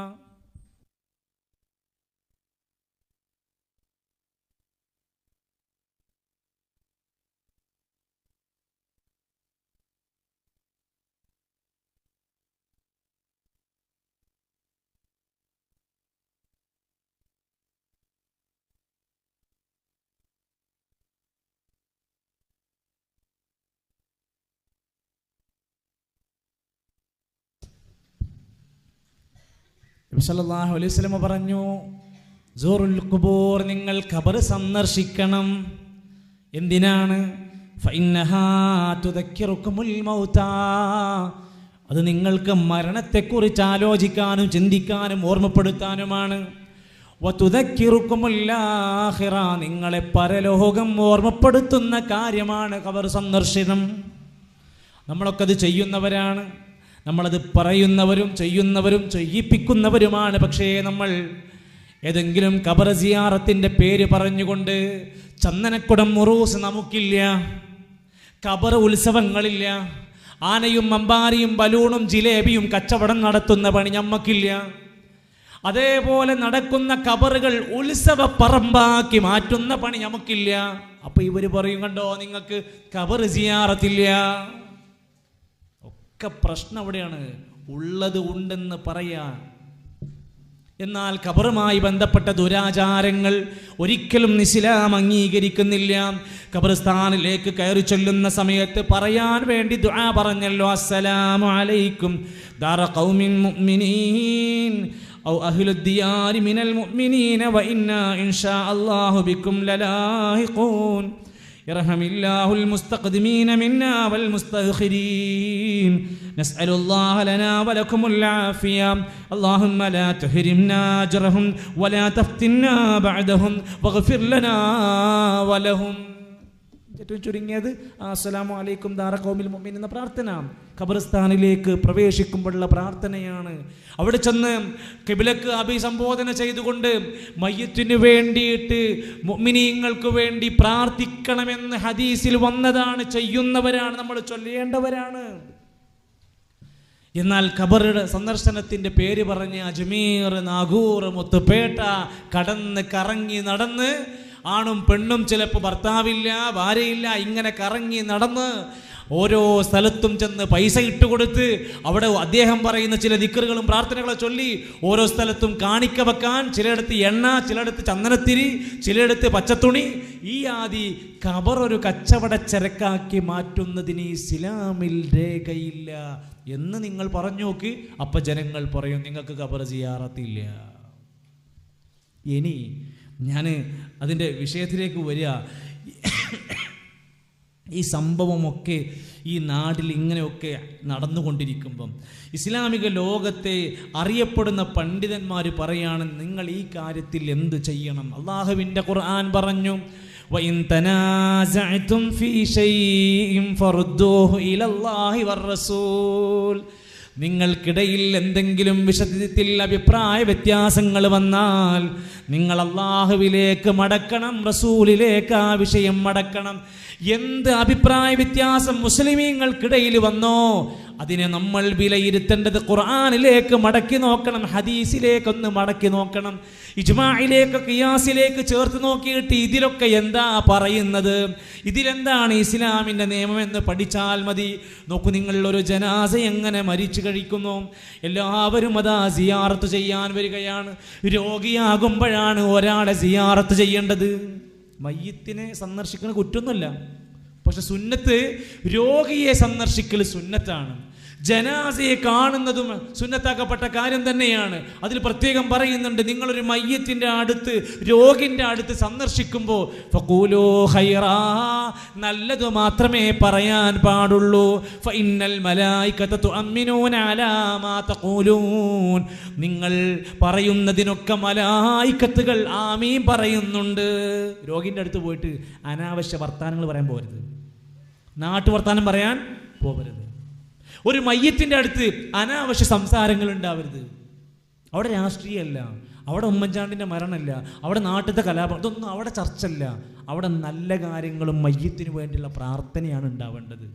നബി സല്ലല്ലാഹു അലൈഹി വസല്ലം പറഞ്ഞു, സൂറുൽ ഖുബൂർ, നിങ്ങൾ ഖബർ സന്ദർശിക്കണം. എന്തിനാണ്? ഫഇന്നഹാ തുദക്കിറുകുമുൽ മൗതാ, അത് നിങ്ങൾക്ക് മരണത്തെക്കുറിച്ച് ആലോചിക്കാനും ചിന്തിക്കാനും ഓർമ്മപ്പെടുത്താനുമാണ്. വതുദക്കിറുകുമുൽ ആഖിറ, നിങ്ങളെ പരലോകം ഓർമ്മപ്പെടുത്തുന്ന കാര്യമാണ് ഖബർ സന്ദർശനം. നമ്മളൊക്കെ അത് ചെയ്യുന്നവരാണ്, നമ്മളത് പറയുന്നവരും ചെയ്യുന്നവരും ചെയ്യിപ്പിക്കുന്നവരുമാണ്. പക്ഷേ നമ്മൾ ഏതെങ്കിലും ഖബർ സിയാറത്തിൻ്റെ പേര് പറഞ്ഞുകൊണ്ട് ചന്ദനക്കുടം ഉറൂസ് നമുക്കില്ല, ഖബർ ഉത്സവങ്ങളില്ല, ആനയും അമ്പാരിയും ബലൂണും ജിലേബിയും കച്ചവടം നടത്തുന്ന പണി ഞമ്മക്കില്ല. അതേപോലെ നടക്കുന്ന ഖബറുകൾ ഉത്സവ പറമ്പാക്കി മാറ്റുന്ന പണി നമുക്കില്ല. അപ്പൊ ഇവർ പറയും, കണ്ടോ നിങ്ങൾക്ക് ഖബർ സിയാറത്തില്ല. ഒക്കെ പ്രശ്നം അവിടെയാണ്. ഉള്ളത് ഉണ്ടെന്ന് പറയാ. എന്നാൽ ഖബറുമായി ബന്ധപ്പെട്ട ദുരാചാരങ്ങൾ ഒരിക്കലും ഇസ്ലാം അംഗീകരിക്കുന്നില്ല. ഖബർസ്ഥാനിലേക്ക് കയറി ചൊല്ലുന്ന സമയത്ത് പറയാൻ വേണ്ടി ദുആ പറഞ്ഞല്ലോ, അസ്സലാമു അലൈക്കും ദാറ ഖൗമിൻ മുഅ്മിനീൻ ഔ അഹ്ലുദ് ദിയാരി മിനൽ മുഅ്മിനീന വ ഇന്നാ ഇൻഷാ അല്ലാഹു ബിക്കും ലലാഹിഖൂൻ യർഹമില്ലാഹുൽ മുസ്തഖ്ദിമീന മിന്നാ വൽ മുസ്തഖിരീൻ നസ്അലുല്ലാഹ ലനാ വലക്കുമുൽ ആഫിയ അല്ലാഹുമ്മ ലാ തുഹ്രിംനാ അജ്റഹും വലാ തഫ്തിന്നാ ബഅദഹും വഗ്ഫിർ ലനാ വലഹും. ഏറ്റവും ചുരുങ്ങിയത് അസ്സലാമു അലൈക്കും ദാറ ഖൗമിൽ മുഅ്മിനീൻ എന്ന പ്രാർത്ഥന ഖബർസ്ഥാനിലേക്ക് പ്രവേശിക്കുമ്പോഴുള്ള പ്രാർത്ഥനയാണ്. അവിടെ ചെന്ന് ഖിബ്ലക്ക് അഭിസംബോധന ചെയ്തുകൊണ്ട് മയ്യത്തിന് വേണ്ടിയിട്ട് മുഅ്മിനീങ്ങൾക്ക് വേണ്ടി പ്രാർത്ഥിക്കണമെന്ന് ഹദീസിൽ വന്നതാണ്. ചെയ്യുന്നവരാണ്, നമ്മൾ ചൊല്ലേണ്ടവരാണ്. എന്നാൽ ഖബറുടെ സന്ദർശനത്തിൻ്റെ പേര് പറഞ്ഞ് അജ്മീർ, നാഗൂർ, മുത്തുപേട്ട കടന്ന് കറങ്ങി നടന്ന്, ആണും പെണ്ണും ചിലപ്പോൾ ഭർത്താവില്ല ഭാര്യയില്ല, ഇങ്ങനെ കറങ്ങി നടന്ന് ഓരോ സ്ഥലത്തും ചെന്ന് പൈസ ഇട്ടുകൊടുത്ത് അവിടെ അദ്ദേഹം പറയുന്ന ചില ദിക്റുകളും പ്രാർത്ഥനകളും ചൊല്ലി ഓരോ സ്ഥലത്തും കാണിക്ക വെക്കാൻ, ചിലയിടത്ത് എണ്ണ, ചിലയിടത്ത് ചന്ദനത്തിരി, ചിലയിടത്ത് പച്ചത്തുണി, ഈ ആദി ഖബർ ഒരു കച്ചവടച്ചരക്കാക്കി മാറ്റുന്നതിന് ഇസ്ലാമിൽ രേഖയില്ല എന്ന് നിങ്ങൾ പറഞ്ഞു നോക്ക്. അപ്പം ജനങ്ങൾ പറയും നിങ്ങൾക്ക് ഖബർ സിയാറത്തില്ല. ഇനി ഞാൻ അതിൻ്റെ വിഷയത്തിലേക്ക് വരിക. ഈ സംഭവമൊക്കെ ഈ നാട്ടിൽ ഇങ്ങനെയൊക്കെ നടന്നുകൊണ്ടിരിക്കുമ്പം ഇസ്ലാമിക ലോകത്തെ അറിയപ്പെടുന്ന പണ്ഡിതന്മാർ പറയാണ്, നിങ്ങൾ ഈ കാര്യത്തിൽ എന്ത് ചെയ്യണം? അല്ലാഹുവിൻ്റെ ഖുർആൻ പറഞ്ഞു, വഇൻ തനാസഅതും ഫീ ശൈഇൻ ഫറുദ്ദൂഹു ഇലല്ലാഹി വറസൂൽ, നിങ്ങൾക്കിടയിൽ എന്തെങ്കിലും വിഷയത്തിൽ അഭിപ്രായ വ്യത്യാസങ്ങൾ വന്നാൽ നിങ്ങൾ അല്ലാഹുവിലേക്ക് മടക്കണം, റസൂലിലേക്ക് ആ വിഷയം മടക്കണം. എന്ത് അഭിപ്രായ വ്യത്യാസം മുസ്ലിമീങ്ങൾക്കിടയിൽ വന്നോ അതിനെ നമ്മൾ വിലയിരുത്തേണ്ടത് ഖുർആനിലേക്ക് മടക്കി നോക്കണം, ഹദീസിലേക്കൊന്ന് മടക്കി നോക്കണം, ഇജ്മാഇലേക്ക് ഖിയാസിലേക്ക് ചേർത്ത് നോക്കിയിട്ട് ഇതിലൊക്കെ എന്താ പറയുന്നത്, ഇതിലെന്താണ് ഇസ്ലാമിൻ്റെ നിയമം എന്ന് പഠിച്ചാൽ മതി. നോക്കൂ, നിങ്ങളൊരു ജനാസ എങ്ങനെ മരിച്ചു കഴിക്കുന്നു, എല്ലാവരും അതാ സിയാറത്ത് ചെയ്യാൻ വരികയാണ്. രോഗിയാകുമ്പോഴാണ് ഒരാളെ സിയാറത്ത് ചെയ്യേണ്ടത്. മയ്യത്തിനെ സന്ദർശിക്കുന്ന കുറ്റമൊന്നുമല്ല, പക്ഷെ സുന്നത്ത് രോഗിയെ സന്ദർശിക്കൽ സുന്നത്താണ്. ജനാസയെ കാണുന്നതും സുന്നത്താക്കപ്പെട്ട കാര്യം തന്നെയാണ്. അതിൽ പ്രത്യേകം പറയുന്നുണ്ട്, നിങ്ങളൊരു മയ്യത്തിൻ്റെ അടുത്ത്, രോഗിൻ്റെ അടുത്ത് സന്ദർശിക്കുമ്പോൾ ഫഖൂലൂ ഖൈറാ, നല്ലത് മാത്രമേ പറയാൻ പാടുള്ളൂ. ഫഇന്നൽ മലായികത തുഅമ്മിനൂന അലാ മാ തഖൂലൂൻ, നിങ്ങൾ പറയുന്നതിനൊക്കെ മലായികത്തുകൾ ആമീൻ പറയുന്നുണ്ട്. രോഗിൻ്റെ അടുത്ത് പോയിട്ട് അനാവശ്യ വർത്താനങ്ങൾ പറയാൻ പോകരുത്, നാട്ടുവർത്താനം പറയാൻ പോകരുത്. ഒരു മയ്യത്തിൻ്റെ അടുത്ത് അനാവശ്യ സംസാരങ്ങൾ ഉണ്ടാവരുത്. അവിടെ രാഷ്ട്രീയമല്ല, അവിടെ ഉമ്മൻചാണ്ടിൻ്റെ മരണമല്ല, അവിടെ നാട്ടിലത്തെ കലാപം, ഇതൊന്നും അവിടെ ചർച്ചല്ല. അവിടെ നല്ല കാര്യങ്ങളും മയ്യത്തിന് വേണ്ടിയുള്ള പ്രാർത്ഥനയാണ് ഉണ്ടാവേണ്ടത്.